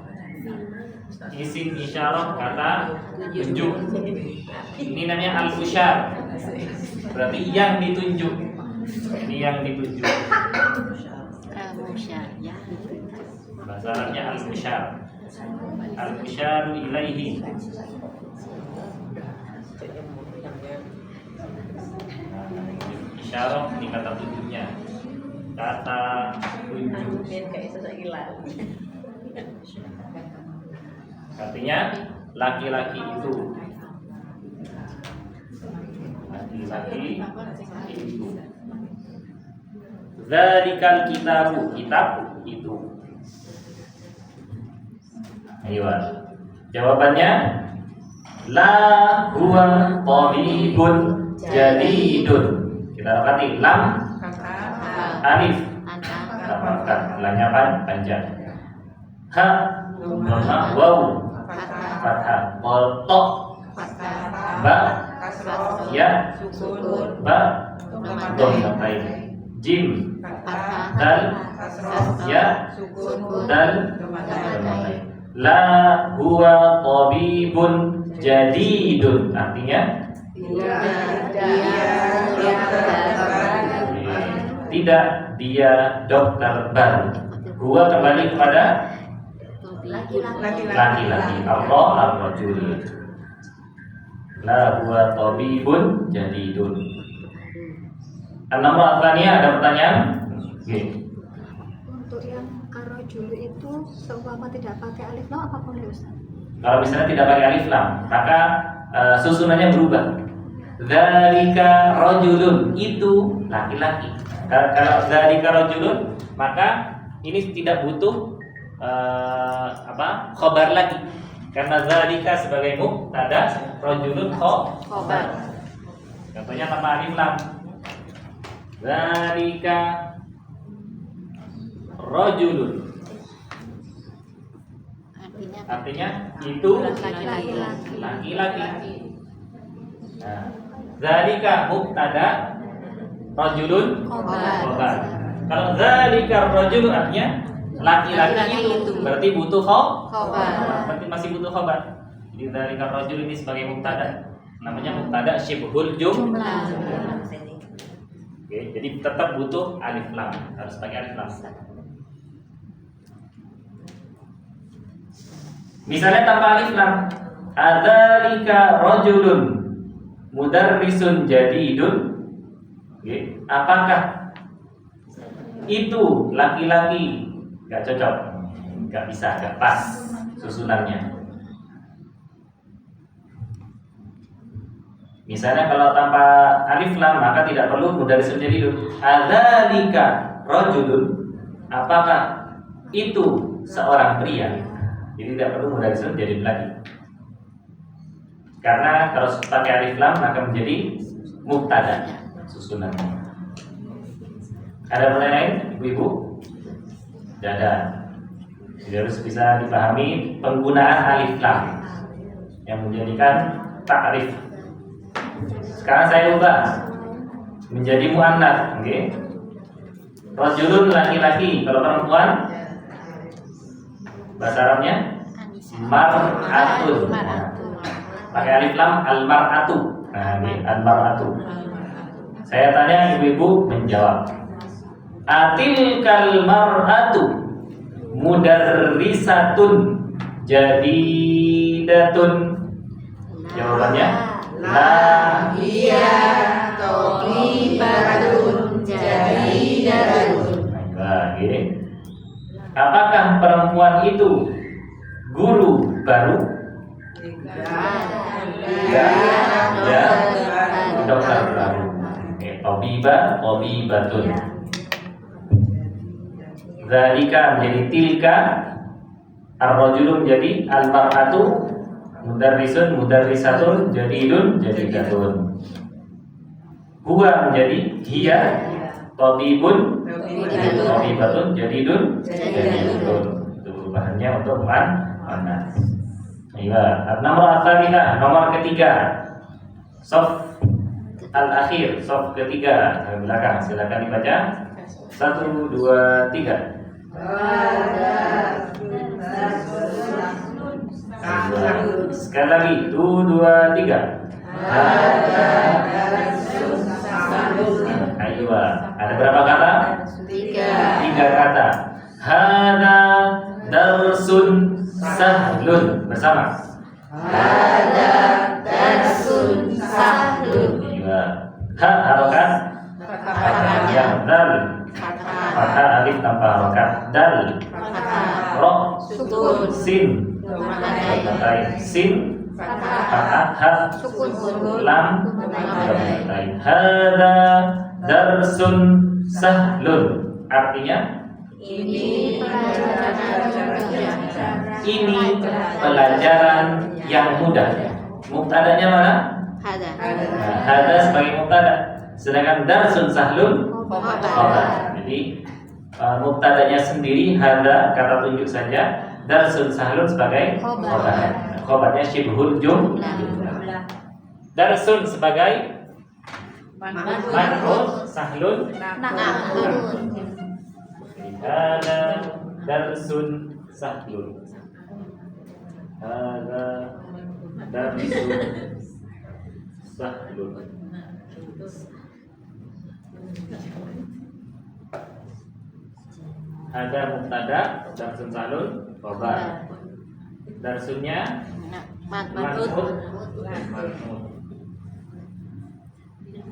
Isim isyarah kata tunjuk. Ini namanya al-musyar. Berarti yang ditunjuk. Ini yang ditunjuk. Bahasa Arabnya al-musyar. Al-musyaru ilaihi. Isyarah ini kata tunjuknya. Kata tunjuk. Artinya laki-laki itu. Laki-laki itu. Dzalikal kitabu, kitab itu. Ayo. Jawabannya la huwa tabibun jadidun. Kita dapati lam alif lamnya panjang. Ha dhamma waw fathah to ba ya ba dhammatain jim dal ya dal dhammatain. La huwa tabibun jadidun. Artinya tidak dia dokter baru. Huwa kembali kepada laki-laki. Allah ar-rajul. La huwa tabibun jadidun. Nomor apanya? Ada pertanyaan? Oke. Untuk yang ar-rajulu itu seumpama tidak pakai alif lam apa boleh Ustaz? Kalau misalnya tidak pakai alif lam, maka susunannya berubah. Dzalika rajulun, itu laki-laki. Kalau dzalika rajulun, maka ini tidak butuh khobar lagi. Karena zalika sebagai mubtada, rajulun khabar. Contohnya tanpa alif lam. Zalika rajulun. Artinya itu laki-laki. Nah, zalika mubtada, rajulun khabar. Kalau zalika rajulun artinya laki-laki itu, berarti butuh khabar. Berarti masih butuh khabar. Jadi zalika rajul ini sebagai mubtada. Namanya mubtada syibhul jumlah. Oke, jadi tetap butuh alif lam, harus pakai alif lam. Misalnya tanpa alif lam, adzalika rajulun mudarrisun jadidun. Oke, apakah itu laki-laki? Gak cocok, gak bisa, gak pas susunannya. Misalnya kalau tanpa alif lam maka tidak perlu mudarrisun jadidun. Adzalika rajulun, apakah itu seorang pria? Jadi tidak perlu mudarrisun jadidun lagi. Karena kalau pakai alif lam maka menjadi mubtada susunannya. Ada pertanyaan lain, ibu-ibu? Tidak ada. Jadi harus bisa dipahami penggunaan alif lam yang menjadikan ta'rif. Sekarang saya ubah menjadi muannats, oke? Rajulun laki-laki, kalau perempuan bahasa Arabnya mar'atun. Pakai alif lam al-mar'atu. Nah, ini al-mar'atu. Saya tanya, ibu-ibu menjawab. Atilkal mar'atu mudarrisatun jadidatun. Jawabannya la hiya thalibatun jadidatun. Baik. Apakah perempuan itu guru baru? Ya, dokter baru. Tabibatun. Zalika menjadi tilka, ar-rajulu menjadi al-mar'atu, mudarrisatun, jadidun, jadidatun. Huwa menjadi hiya, tabibun, tabibatun, jadidun, jadidatun. Itu perubahannya untuk muannats. Nomor ketiga, sof al-akhir, sof ketiga belakang, silakan dibaca. 1, 2, 3. Sekali lagi, 1, 2, 3. Ayo, ada berapa kata? 3 kata. Hada darsun sahlun, bersama. Hada darsun sahlun. Ha harokat, yang dal, fathah alif tanpa harokat, dal, ro, sin, sin, fathah ha, lam, hada darsun sahlun. Artinya ini pelajaran yang mudah. Mubtadanya mana? Hada sebagai mubtada, sedangkan darsun sahlun khabar. Jadi mubtadanya sendiri hada kata tunjuk saja, darsun sahlun sebagai khabar. Khabarnya syibhul jumlah. Darsun sebagai man'ut, sahlun na'tun. Hada darsun sahlun. Hada darsun sahlun. Ada mubtada, darsun sahlun, khabar. Darsunnya man'ut,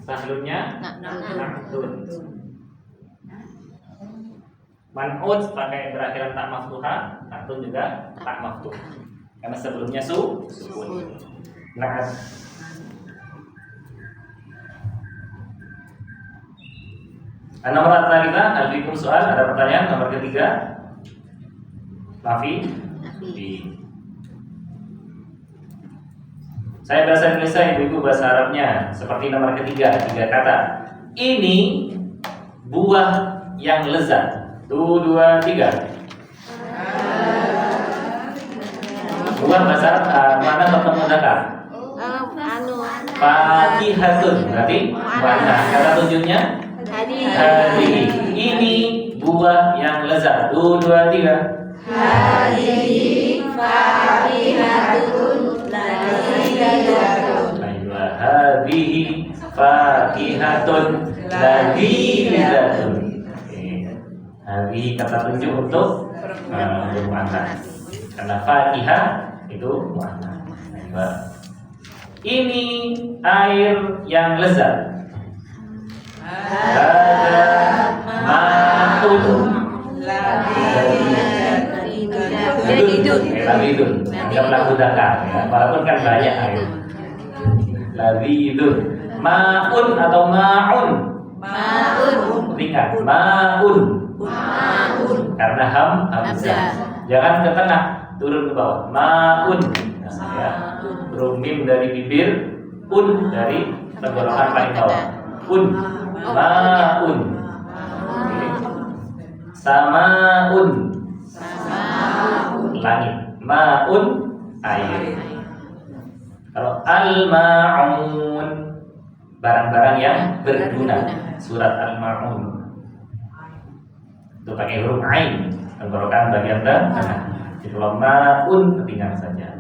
sahlunnya na'tun. Man'ut pakai berakhiran tak maftuhah, na'tun juga tak maftuh. Karena sebelumnya sukun. Na'at. Nomor kita, alfikum soal, ada pertanyaan nomor ketiga. Nafi. Saya bahasa Indonesia, ibu-ibu bahasa Arabnya. Seperti nomor ketiga, 3 kata. Ini buah yang lezat. 1, 2, 3. Buah bahasa Arab mana bertemu zakar? Fakihatun. Berarti warna. Kata tunjuknya hadihi. Ini buah yang lezat. 1, 2, 3. Hadihi fakihatun ladzizatun. Hadihi fakihatun ladzizatun. Hadihi kata tunjuk untuk warna. Karena fakihah itu warna. Ini air yang lezat. Hada ma'un labidun. Anggaplah mudzakkar ya. Walaupun kan banyak air. Labidun. Ma'un atau ma'un? Ma'un. Ringkat. Ma'un. Karena hamzah. Jangan ke tengah, turun ke bawah. Ma'un. Nah, ya. Huruf mim dari bibir, dari tenggorokan paling bawah. Ma'un. Samaun. Langit. Ma'un air. Kalau al-ma'un barang-barang yang berguna. Surat al-ma'un itu pakai huruf ain, tenggorokan bagian tengah. Jadi kalau ma'un ringan saja.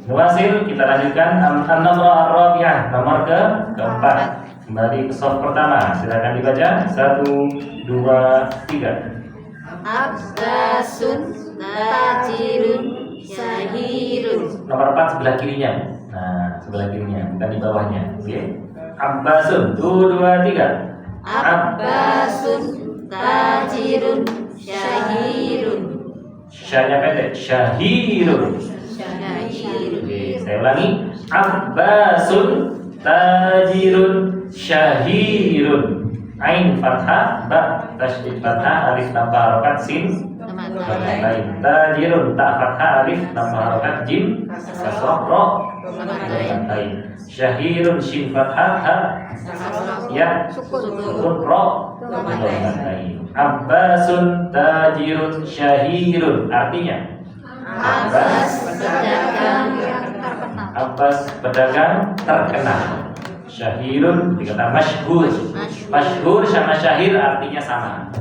Nuwasil, kita lanjutkan an-namra ar-rabi'ah, nomor keempat. Kembali ke soft pertama, silakan dibaca. 1, 2, 3. Abbasun tajirun syahirun. Nomor 4 sebelah kirinya. Nah, sebelah kirinya, bukan di bawahnya. Oke. Abbasun. 1, 2, 3. Abbasun tajirun syahirun. Syahnya pendek. Syahirun. Oke, saya ulangi. Abbasun tajirun syahirun. Ain fathah, ba tasydid fathah, alif tanpa harokat, sin baik. Tajirun ta fathah, alif tanpa harokat, jim kasrah, ro baik. Syahirun shin fathah, ha ya sukun, ro baik. Abbasun tajirun syahirun, artinya Abbas pedagang terkenal. Syahirun dikata masyhur. Masyhur sama syahir artinya sama.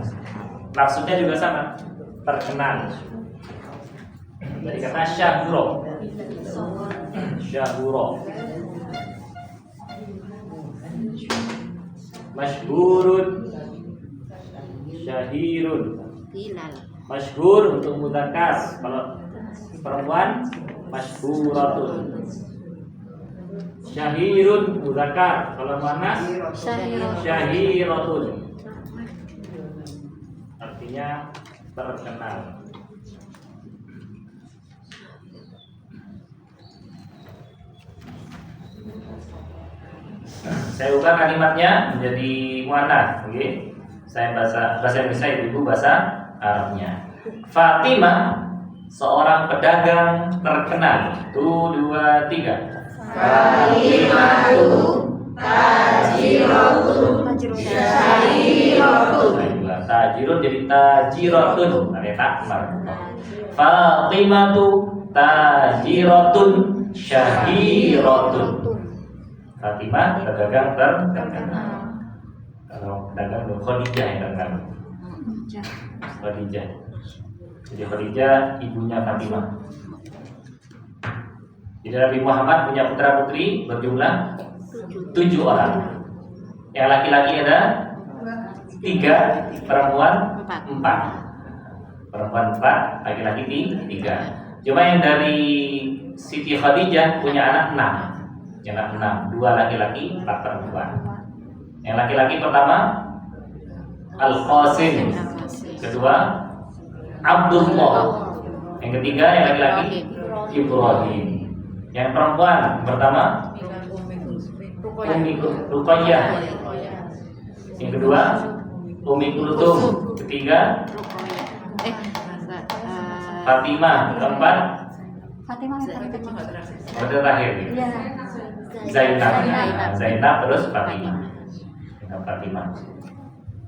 Maksudnya juga sama. Terkenal. Dari kata syahuro. Syahuro. Masyhurun. Syahirun. Masyhur untuk mudzakkar. Kalau perempuan masyhuratun. Syahirun mudzakkar, kalau muannas syahiratun. Artinya terkenal. Saya ubah kalimatnya menjadi muannas, oke? Saya bahasa Indonesia, ibu bahasa Arabnya. Fatimah seorang pedagang terkenal. 1, 2, 3. Fatimatu tajiratun syahiratun. Tajirun jadi tajiratun. Ada tak marfu'ah. Fatimatu tajiratun syahiratun. Fatimah pedagang terkenal. Kalau pedagang Khadijah yang terkenal. Khadijah. Jadi Khadijah ibunya Fatimah. Jadi Nabi Muhammad punya putra putri berjumlah 7 orang. Yang laki-laki ada 3, perempuan 4. Perempuan 4, laki-laki 3. Cuma yang dari Siti Khadijah punya anak 6. Yang anak 6, 2 laki-laki, 4 perempuan. Yang laki-laki pertama Al-Qasim, kedua Abdullah, yang ketiga yang laki-laki Ibrahim. Yang perempuan pertama Ummi Ruqayyah, yang kedua Ummi Kulthum, ketiga Fatimah, keempat Fatimah Pada terakhir ya. Iya. Zainab. Zainab terus Fatimah. Fatimah.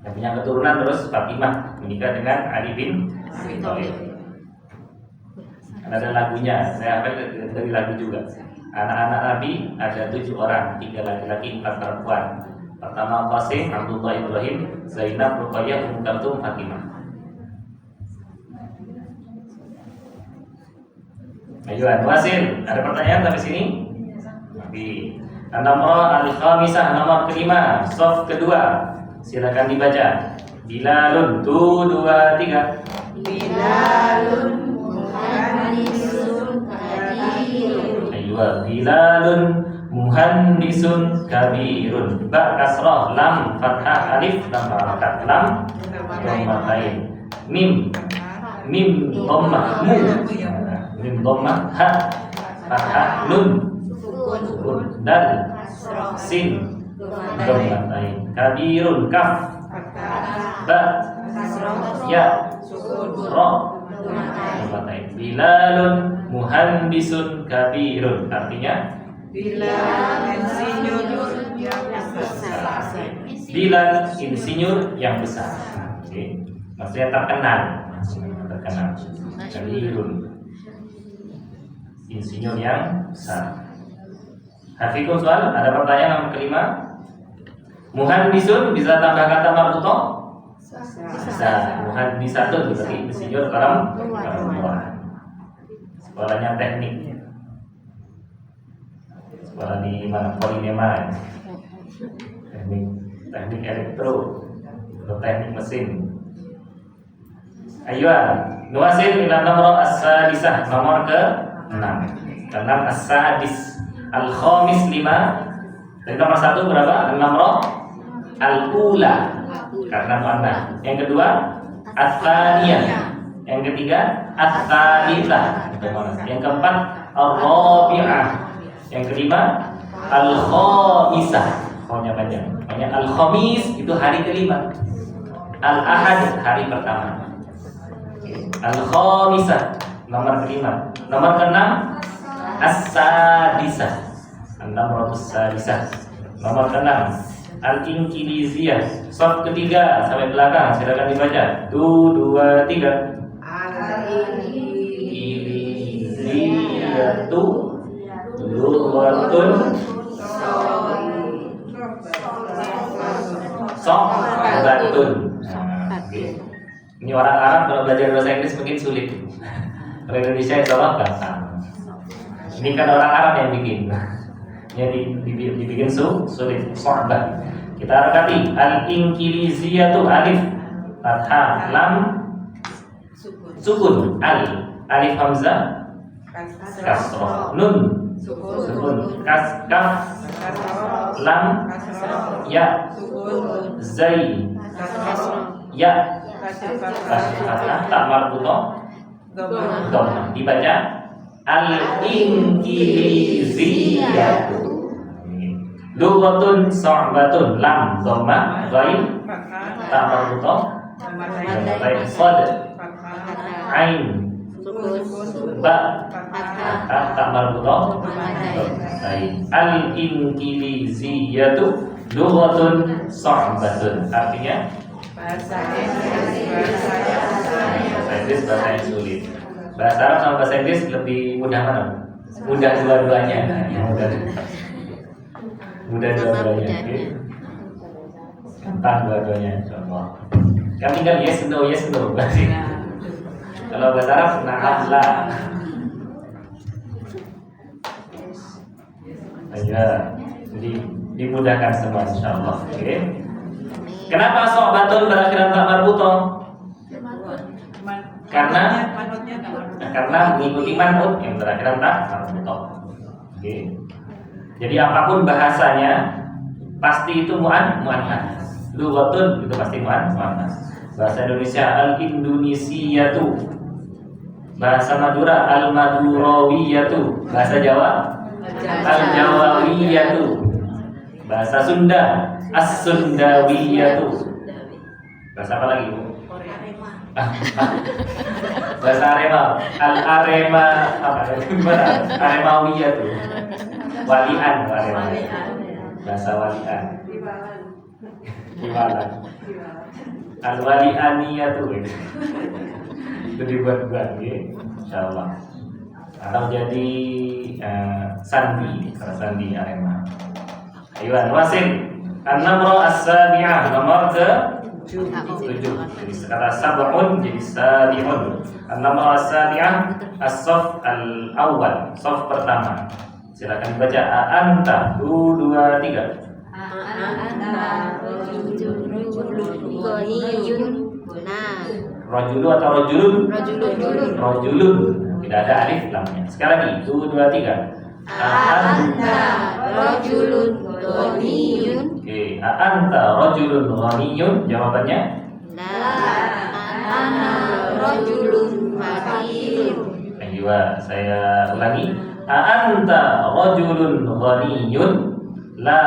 Yang punya keturunan terus Fatimah menikah dengan Ali bin Abi Thalib. Ada lagunya, saya hafal dari lagu juga. Anak-anak Nabi ada 7 orang, 3 laki-laki, 4 perempuan. Pertama Qasim, Abdullah Ibrahim, Zainab, Ruqayyah, Ummu Kalthum, Fatimah. Ayo, Wasil, ada pertanyaan sampai sini? Tapi nomor al-khamisah, nomor kelima, shaf kedua. Silakan dibaca. Bilalun, 2, 3. Bilalun muhandisun kabirun. Ayo, Bilalun muhandisun kabirun. Ba kasrah, lam fathah, alif lam harakat, lam dhammatain. Mim dhammah, mim dhammah, ha fathah, nun sukun, dal sin dhammatain. Kabirun, kaf ba ya ra dhammatain. Bilalun muhandisun kabirun, artinya Bilal insinyur yang besar. Bilal insinyur yang besar. Oke. Maksudnya terkenal. Kabirun, insinyur yang besar. Hafikum soal, ada pertanyaan nomor kelima. Muhandisun bisa tambah kata marbutoh? Bisa. Muhandisatun berarti insinyur perempuan. Sekolahnya teknik. Sekolah di mana? Polinema. Teknik elektro atau teknik mesin. Ayo, nuasil ila nomor as-sadisah, nomor ke-6. Ke-6 as-sadis. Al-khamis 5. Dari nomor 1 berapa? Nomor al-ula karena muannats. Yang kedua ats-tsaniyah. Yang ketiga ats-tsalitsah. Yang keempat ar-rabi'ah. Yang kelima al-khamisah. Pokoknya banyak. Banyak al-khamis itu hari kelima. Al-ahad hari pertama. Al-khamisah nomor kelima. Nomor keenam as-sadisah. An-namratus sadisah. Nomor keenam al-inkiliziyah. Shaf ketiga sampai belakang silakan dibaca. 2, 3. Al-inkiliziyatu lughatun sohbatun. Ini orang Arab kalau belajar bahasa Inggris mungkin sulit. Orang Indonesia insya Allah gampang. Ini kan orang Arab yang bikin. Jadi dibikin sulit. Sohbat. Kita rekati. Al-inkiliziyatu alif fathah lam sukun alif hamzah kasroh nun sukun kaf lam ya zai ya fathah tak marbutoh dhammah. Dibaca al-inkiliziyatu lughatun sa'batun lam dhammah ghain tak marbutoh sad ain ba tak marbutoh. Al-inkiliziyatu lughatun sa'batun, artinya bahasa Inggris bahasa yang sulit. Bahasa Arab sama bahasa Inggris lebih mudah mana? Mudah dua-duanya. Mudah dua-duanya. Gampang dua-duanya insyaallah. Kan tinggal yes no Kalau bahasa Arab na'am la. Ya, jadi dimudahkan semua insyaallah. Oke. Kenapa sohbatun berakhiran tak marbutoh? Karena mengikuti manhut yang berakhiran tak marbutoh. Oke. Jadi apapun bahasanya pasti itu muannats. Lughatun itu pasti muannats. Bahasa Indonesia al-Indonesiyatu. Bahasa Madura al-Madurawiyatu. Bahasa Jawa al-Jawawiyatu. Bahasa Sunda as-Sundawiyatu. Bahasa apa lagi, Bu? Bahasa Arema. Al-Arema apa ya? Gimana? Aremawiyah tuh. Walian Arema. Bahasa walian. Gimana? Al-Walianiyah tuh. Itu dibuat-buat ya. Insyaallah. Atau jadi sandi, kalau sandi Arema. Ayo, wasin. An-namru as-sabi'ah, nomor ke-7. Jadi kata sab'un jadi sabi'un. An-namru as-sabi'ah as-saff al-awwal, saff pertama. Silakan baca anta 1 2 3. Anta Rajulu atau rajulun? rajulun. Rajulun. Tidak ada alif lamnya. Sekali lagi 1 2 3. Anta rajulun ghaniyun. Oke, anta rajulun ghaniyun. Jawabannya La ana rajulun fakirun. Ayo, saya ulangi. Anta rajulun ghaniyun. La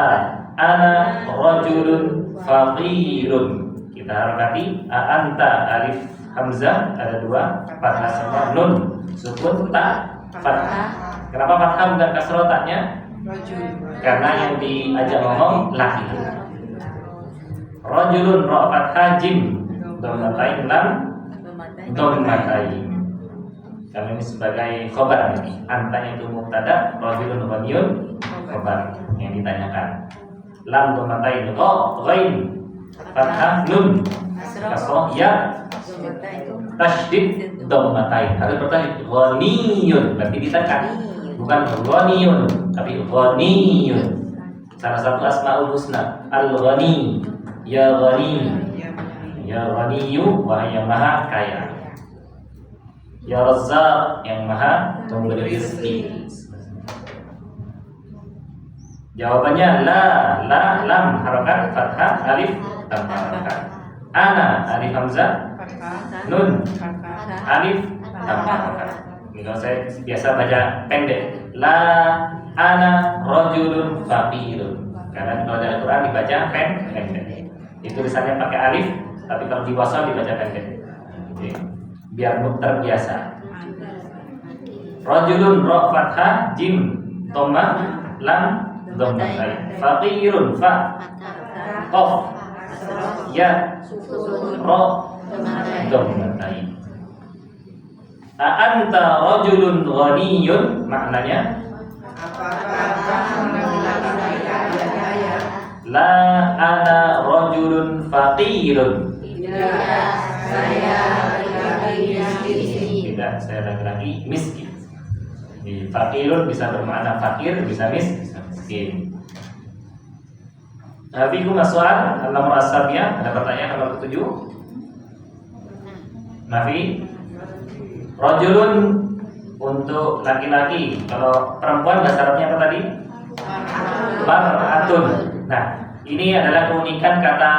ana rajulun faqirun. Kita harakati anta alif hamzah ada 2, fathah sama nun, sukun ta fathah. Kenapa fathah bukan kasroh taknya? Karena yang diajak ngomong laki. Rajulun ra fathah jim dhammatain lam dhammatain. Karena ini sebagai khobar nih. Antanya itu mubtada, rajulun ghaniyun khobar yang ditanyakan. Lam dhammatain ghain fathah nun kasroh ya tasydid dhammatain. Harus bertasydid ghaniyun berarti ditekan. Bukan ghaniyun tapi ghaniyun. Salah satu asmaul husna al-ghani, ya ghani, ya ghaniyu wahai yang maha kaya, ya razzaq yang maha memberi rezeki. Jawabannya la lam harakat fathah alif tanpa harakat. Ana alif hamzah nun alif tanpa harakat. Ini kalau saya biasa baca pendek. La ana rajulun faqirun. Karena kalau dalam Al-Quran dibaca pendek. Itu tulisannya pakai alif, tapi kalau di wasal dibaca pendek. Oke. Biar terbiasa. Rajulun ra fathah jim dhamma lam dhammatain. Faqirun fa qaf ya ra dhammatain. Anta rajulun ghaniyun maknanya la ana rajulun faqirun. Tidak, saya laki-laki miskin. Di faqirun bisa bermakna fakir, bisa miskin. Hafikum as-soal nomor as-sabiyah, ada pertanyaan nomor 7. Nafi rajulun untuk laki-laki, kalau perempuan bahasa Arabnya apa tadi? Mar'atun. Nah, ini adalah keunikan kata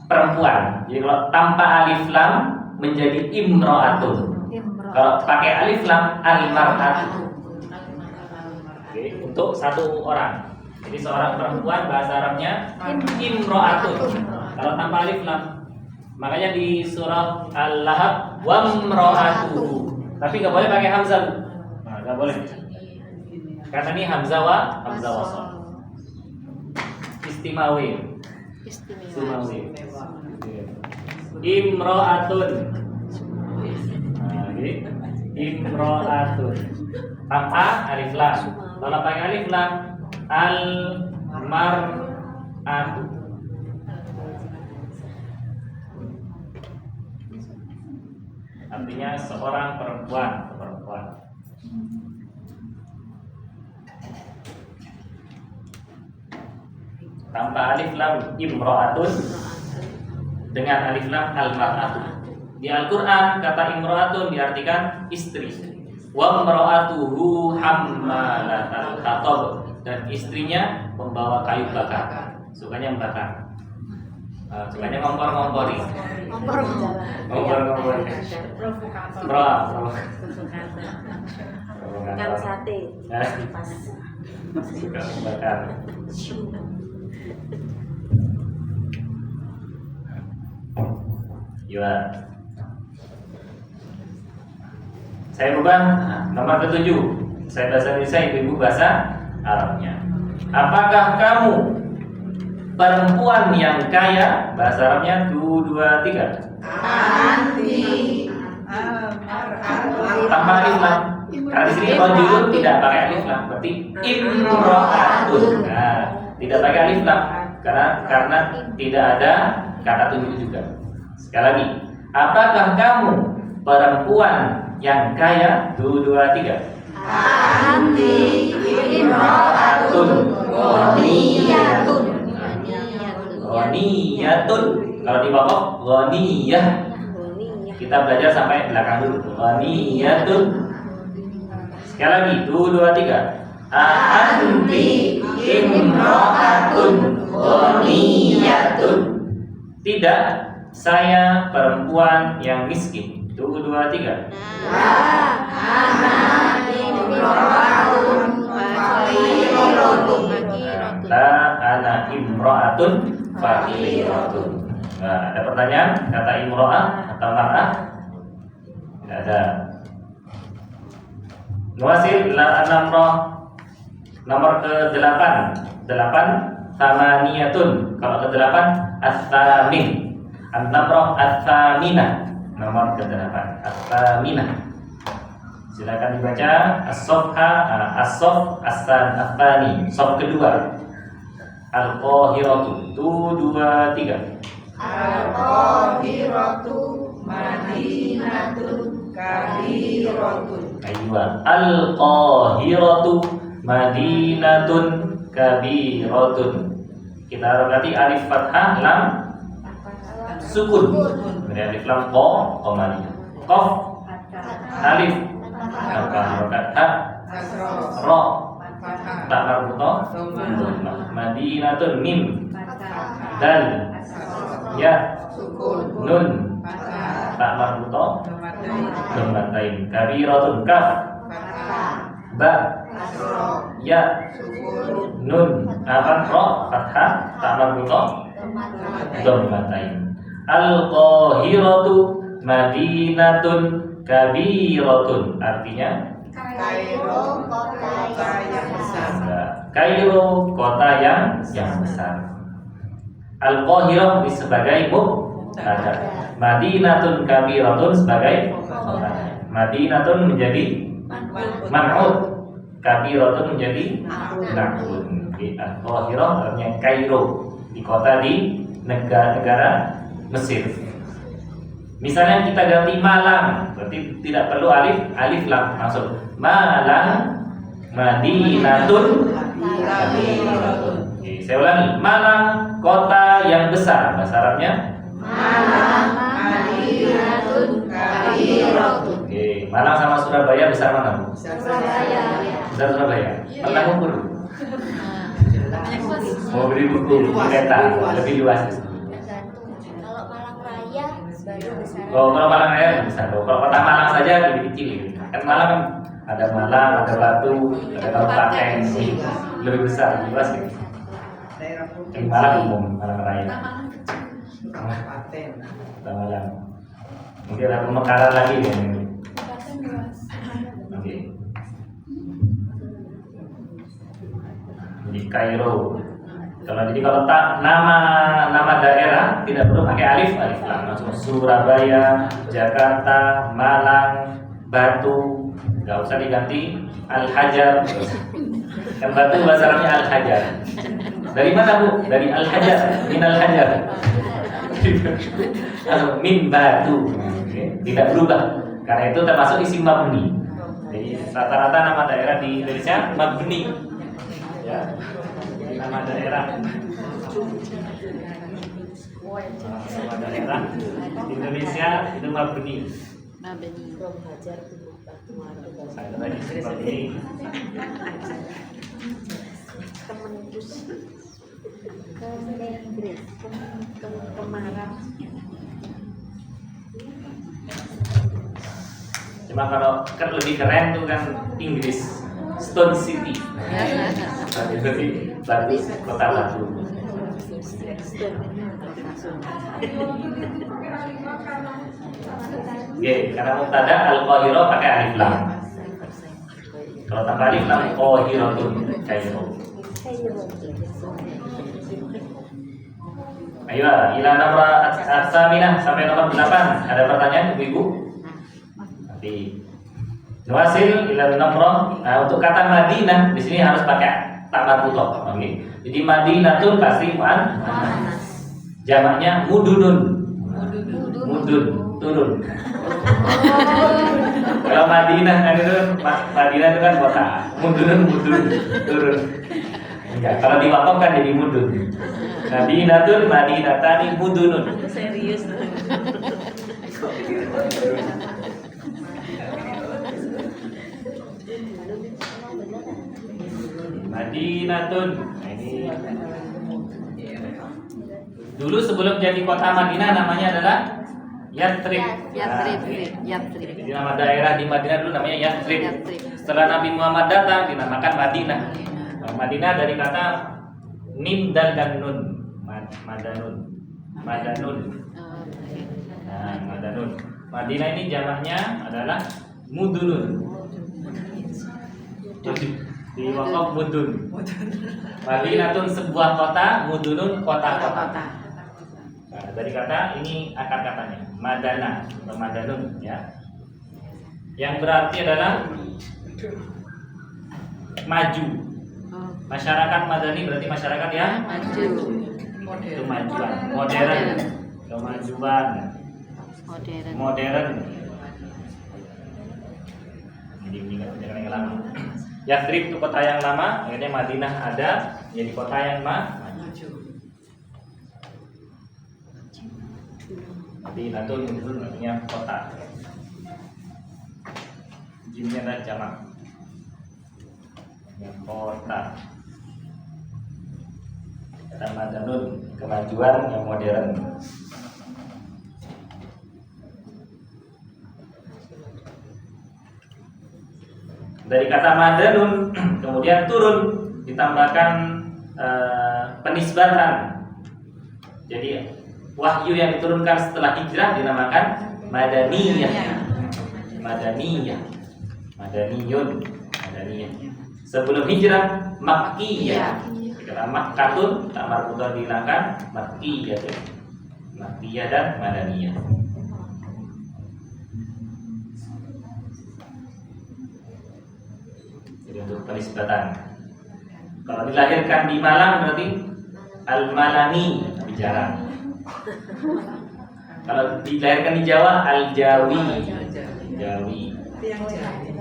perempuan. Jadi kalau tanpa alif lam menjadi imra'atun. Kalau pakai alif lam al-mar'atu. Oke, untuk satu orang. Jadi seorang perempuan bahasa Arabnya imra'atun. Kalau tanpa alif lam. Makanya di surah Al-Lahab wamra'atuhu. Tapi nggak boleh pakai hamzah. Nah, nggak boleh. Karena ini hamzah wasal. Istimawi. Imra'atun. Nah, ini imra'atun. Tanpa alif lam. Kalau pakai alif lam al-mar'atu. Artinya seorang perempuan. Tanpa alif lam imra'atun, dengan alif lam al-mar'atu. Di Al-Qur'an kata imra'atun diartikan istri. Wa imra'atuhu hammalatal hatab, dan istrinya membawa kayu bakar. Sukanya membakar. Sukanya ngompor-ngompori. Ngompor-ngompori. Bukan sate. Suka membakar. Ya. Saya ubah nomor ke-7. Saya bahasa Indonesia, ibu-ibu bahasa Arabnya. Apakah kamu perempuan yang kaya? Bahasa Arabnya 1, 2, 3. Anti Tanpa alif lam. Karena di sini rajulun tidak pakai alif lam, berarti imro'atun. Nah, tidak pakai alif lam karena tidak ada kata tunjuk juga. Sekali lagi, apakah kamu perempuan yang kaya? 1, 2, 3. Anti imro'atun ghaniyatun. Ghaniyatun. Kalau di wakaf ghaniyah. Kita belajar sampai belakang dulu. Ghaniyatun. Sekali lagi, 1, 2, 3. Anti imro'atun ghaniyatun. Tidak, saya perempuan yang miskin. 1, 2, 3. Ana imro'atun faqiratun. La ana imro'atun faqiratun. Nah, ada pertanyaan? Kata imro'ah atau mar'ah? Tidak ada. Nuasil la anamroh. Nomor ke-8. 8 tamaniyatun. Kalau ke-8 as-samin. An-namroh as-saminah. Nomor ke-8 as-saminah. Silakan dibaca as-sofha, as-sof as-tsani. Sof kedua. Al-Qahiratu. 1, 2, 3. Al-Qahiratu Madinatun Kabiratun. Aywa. Al-Qahiratu Madinatun Kabiratun. Kita berarti alif fathah, lam sukun. Kemudian alif lam qamariyah. Qaf alif harokat ha ra tak marbutoh Madinatun mim dal ya nun tak marbutoh dhammatain. Kabiratun kaf ba ya nun ra fathah tak marbutoh dhammatain. Al-Qahiratu Madinatun Kabiratun. Artinya Kairo kota yang besar. Kairo kota yang besar. Al-Qahirah sebagai mubtada, Madinatun Kabiratun sebagai kota. Madinatun menjadi man'ut, Kabiratun menjadi na'ud. Al-Qahirah artinya Kairo, di kota di negara Mesir. Misalnya kita ganti Malang, berarti tidak perlu alif lam, langsung Malang Madinatun Kabiratun. Oke, saya ulangi, Malang kota yang besar. Bahasa Arabnya Malang Madinatun Kabiratun. Oke, Malang sama Surabaya besar mana, Bu? Surabaya. Besar Surabaya. Pernah ngukur? Mau beli buku peta lebih luas. Kalau Malang Raya baru besar. Oh, kalau Malang Raya besar. Kalau kota Malang saja lebih kecil. Kan Malang kan ada Malang, ada Batu, ada Kabupaten, lebih besar, lebih luas. Yang Malang umum, Malang Raya. Kota Malang. Mungkin ada pemekaran lagi ya. Oke. Di Kairo. Kalau tak nama daerah tidak perlu pakai alif lam, langsung Surabaya, Jakarta, Malang, Batu, nggak usah diganti Al-Hajar. Yang Batu bahasa Arabnya Al-Hajar. Dari mana, Bu? Dari Al-Hajar, min Al-Hajar. Min Batu. Tidak berubah. Karena itu termasuk isim mabni. Jadi rata-rata nama daerah di Indonesia mabni. Ya. Nama daerah di Indonesia itu mabni. Saya tadi seperti cuma kalau lebih keren tuh kan Inggris, Stone City. Berarti bagus, kota Batu. Oke, karena mubtada al-qahira pakai alif lam. Kalau tanpa alif lam qahiratun Kairo. Ayo, ila nomor as-saminah sampai nomor 8. Ada pertanyaan Ibu? Nanti. Nuwasil ila nomor. Nah, untuk kata Madinah di sini harus pakai tak marbutoh. Oke. Jadi Madinatun pasti muannas. Jamaknya mudunun. Mudun, turun. Kalau Madinah kan itu Madinah itu kan kota. Mudunun, turun. Enggak, kalau diwakafkan jadi mudun. Madinatun, Madinatani, mudunun. Serius. Madinatun. Nah, ini dulu sebelum jadi kota Madinah namanya adalah Yathrib. Yathrib. Jadi nama daerah di Madinah dulu namanya Yathrib. Setelah Nabi Muhammad datang dinamakan Madinah. Nah, Madinah dari kata mim dal dan nun. Madanun. Nah, Madanun. Madinah ini jamaknya adalah mudunun. Di wakaf mudun. Madinatun sebuah kota, mudunun kota-kota. Nah, dari kata ini akar katanya madana atau madanun ya. Yang berarti adalah maju. Masyarakat madani berarti masyarakat yang Maju. kemajuan, modern, kemajuan, modern. Jadi meningkat yang lama. Yathrib itu kota yang lama, akhirnya Madinah ada jadi kota yang maju. Madinatun itu artinya kota. Jimnya adalah jamak. Yang kota. Kata Madanun kemajuan yang modern. Dari kata Madanun kemudian turun ditambahkan penisbatan. Jadi wahyu yang diturunkan setelah hijrah dinamakan Madaniyah. Madaniyun. Sebelum hijrah Makkiyah. Kata Makkatun tak marbutoh dihilangkan Makkiyah. Makkiyah dan Madaniyah. Jadi untuk penisbatan. Kalau dilahirkan di Malang berarti Al-Malani, tapi jarang. Kalau dilahirkan di Jawa Al-Jawi.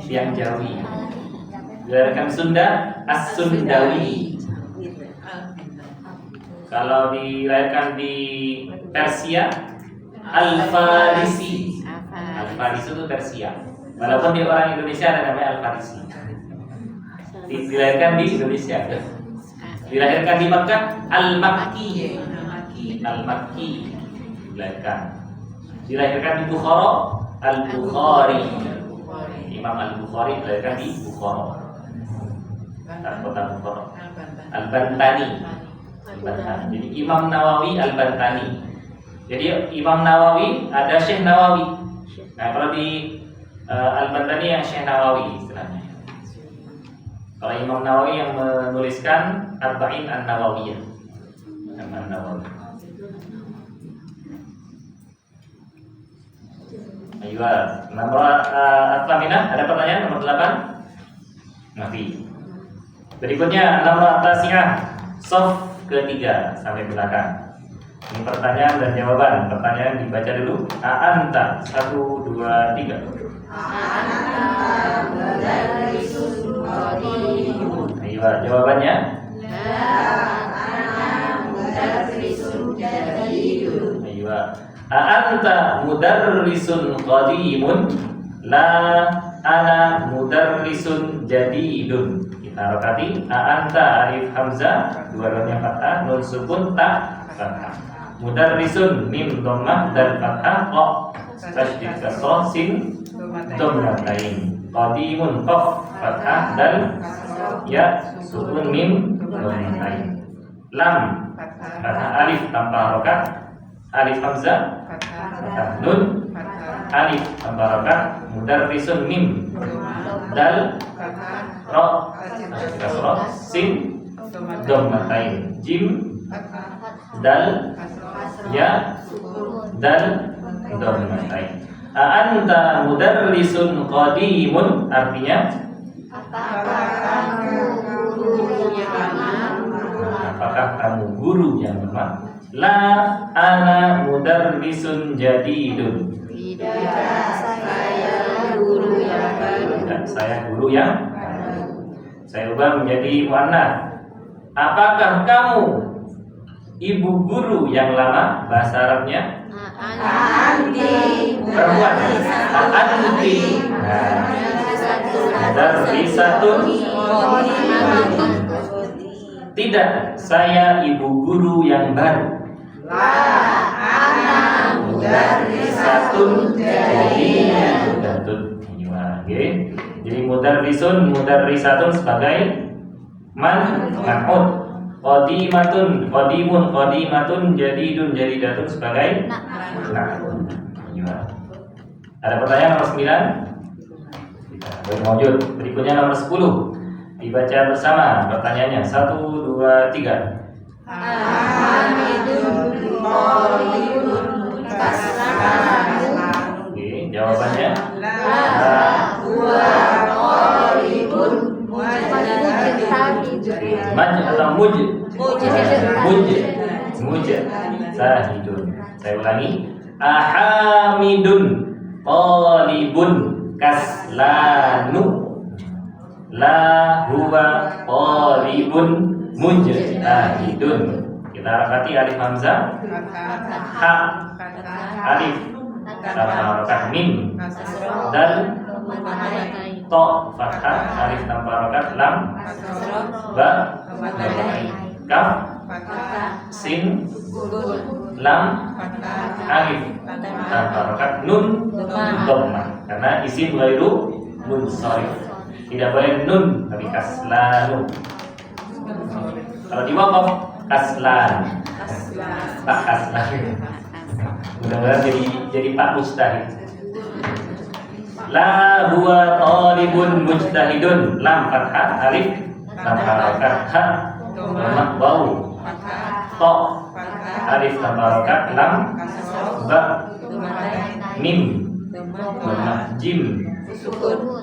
Tiang Jawi. Dilahirkan Sunda As-Sundawi. Kalau dilahirkan di Persia Al-Farisi. Al-Farisi itu Persia. Walaupun di orang Indonesia ada namanya Al-Farisi. Dilahirkan di Indonesia. Dilahirkan di Makkah Al-Makki. Dilahirkan di Bukhara Al-Bukhari. Imam Al-Bukhari dilahirkan di Bukhara. Kota Bukhara. Al-Bantani. Jadi Imam Nawawi Al-Bantani. Jadi Imam Nawawi ada Syekh Nawawi. Nah, kalau di Al-Bantani yang Syekh Nawawi istilahnya. Kalau Imam Nawawi yang menuliskan Arba'in An-Nawawiyah. An-Nawawi. Ayo, nomor At-Taminah ada pertanyaan nomor 8? Nafi. Berikutnya nomor At-Tasi'ah, sof ketiga sampai belakang. Ini pertanyaan dan jawaban. Pertanyaan dibaca dulu. A'anta 1 2 3. Ayo, jawabannya. Ayo. A'anta mudarrisun qadimun. La ana mudarrisun jadidun. Kita rokati. A'anta alif hamzah, dua lamnya fathah, nun sukun ta fathah. Mudarrisun mim dhammah dan fathah qa. Tasydid kasrah sin dhammatain. Qadimun qaf fathah dan ya sukun mim dhammatain. Lam fathah. Alif tanpa harokat, alif hamzah fathah. Nun alif tanpa harokat, mudarrisun mim, dal ro kasroh, sin dhammatain, jim dal ya dal dhammatain. Anta mudarrisun qadimun, artinya apakah kamu guru yang lama? La ana mudarrisun jadidun. Tidak, saya guru yang baru. Tidak, saya guru yang baru. Saya ubah menjadi muannats. Apakah kamu ibu guru yang lama? Bahasa Arabnya Anti perempuan. Anti mudarrisatun. Tidak, saya ibu guru yang baru. La ana mudarrisatun jadidatun. Jadi mudarrisatun sebagai man'ud. Qadimatun, qadimatun, jadidatun sebagai na'ud. Ada pertanyaan nomor 9? Kita lanjut. Berikutnya nomor 10. Dibaca bersama pertanyaannya. 1, 2, 3. Hamidun qalibun kasranu. Oke, jawabannya Huwa qalibun maj atau muj sahidun. Saya ulangi. Ahamidun qalibun kaslanu. La huwa qalibun mujtahidun. Kita harapati alif hamzah, ha alif sama harokat mim, dal to fathah, alif tanpa harokat lam, ba kaf sin lam alif tanpa harokat nun dhammah. Karena isim ghairu munsharif. Tidak boleh nun tapi kaslanu. Kalau di waqaf kaslan. Pak kaslan. Mudah-mudahan jadi Pak Mujtahid. La huwa talibun mujtahidun. Lam fathah, alif tanpa harokat, ha dhammah, waw to alif tanpa harokat, lam ba mim dhammah, jim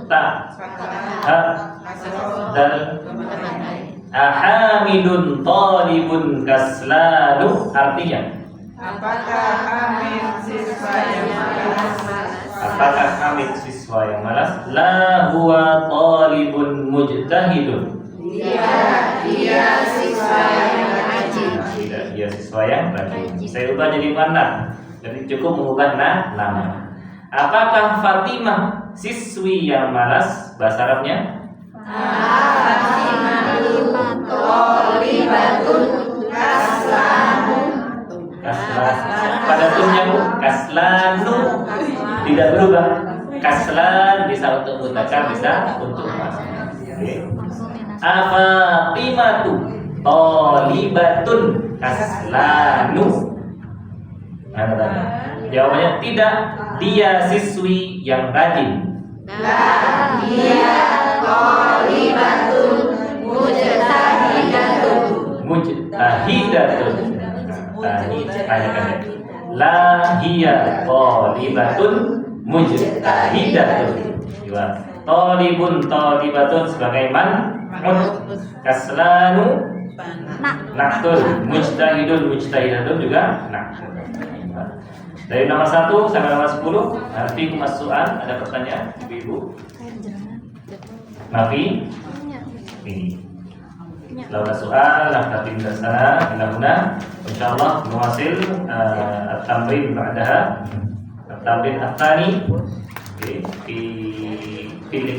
ta ha dal. Ahamidun talibun kaslanu, artinya apakah Hamid siswa yang malas? apakah Hamid siswa yang malas? La huwa talibun mujtahidun. Dia siswa yang rajin. Tidak, dia siswa yang rajin. Saya ubah jadi muannats. Jadi cukup mengubah nama. Apakah Fatimah siswi yang malas? Bahasa Arabnya Qalibatun kaslanu. kaslan. Pada tunnya bu, kaslanu tidak berubah. Kaslan bisa untuk mudzakkar, bisa untuk muannas. Afatimatu talibatun kaslanu. Jawabannya tidak, dia siswi yang rajin. Dia qalibatun mujtahidatun. Mujtahidatun. La hiya qalibatun mujtahidatun. Talibun talibatun sebagai man'ud. Kaslanu na'tul. Mujtahidatun juga na'tul. Dari nomor 1 sampai nomor 10. Nafi mas-su'al, ada pertanyaan ibu? Nafi ini. Lalu soal naktabi dasana inahuna insyaallah nuwasil at-tamrin ba'daha at-tamrin at-tani fi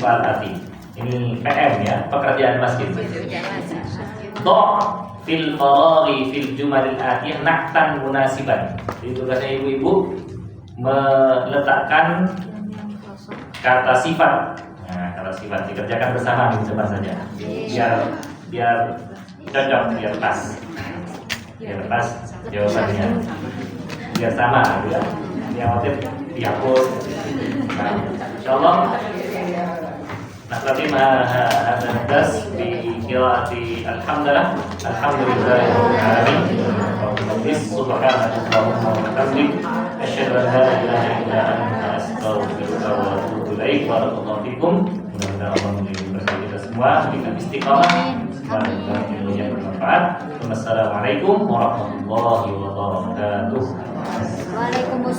al-ati. Ini PM ya, pekerjaan masjid. Do' fil faraghi fil jumalil atiyah naktan munasiban. Jadi tugasnya ibu-ibu meletakkan kata sifat. Nah, kata sifat dikerjakan bersama di depan saja. Biar cocok, biar pas. biar pas jawabannya, biar sama gitu ya. Yang wajib dihapus. Nah, insyaallah نختتم هذا الدرس بقراءة الحمدلله الحمد لله رب العالمين سبحانك اللهم وبحمدك أشهد أن لا إله إلا أنت أستغفرك وأتوب إليك بارك الله فيكم. Mudah-mudahan Allah memberkati kita semua, berikan istiqamah, semoga ilmunya bermanfaat. Wassalamualaikum warahmatullahi wabarakatuh. Waalaikumsalam.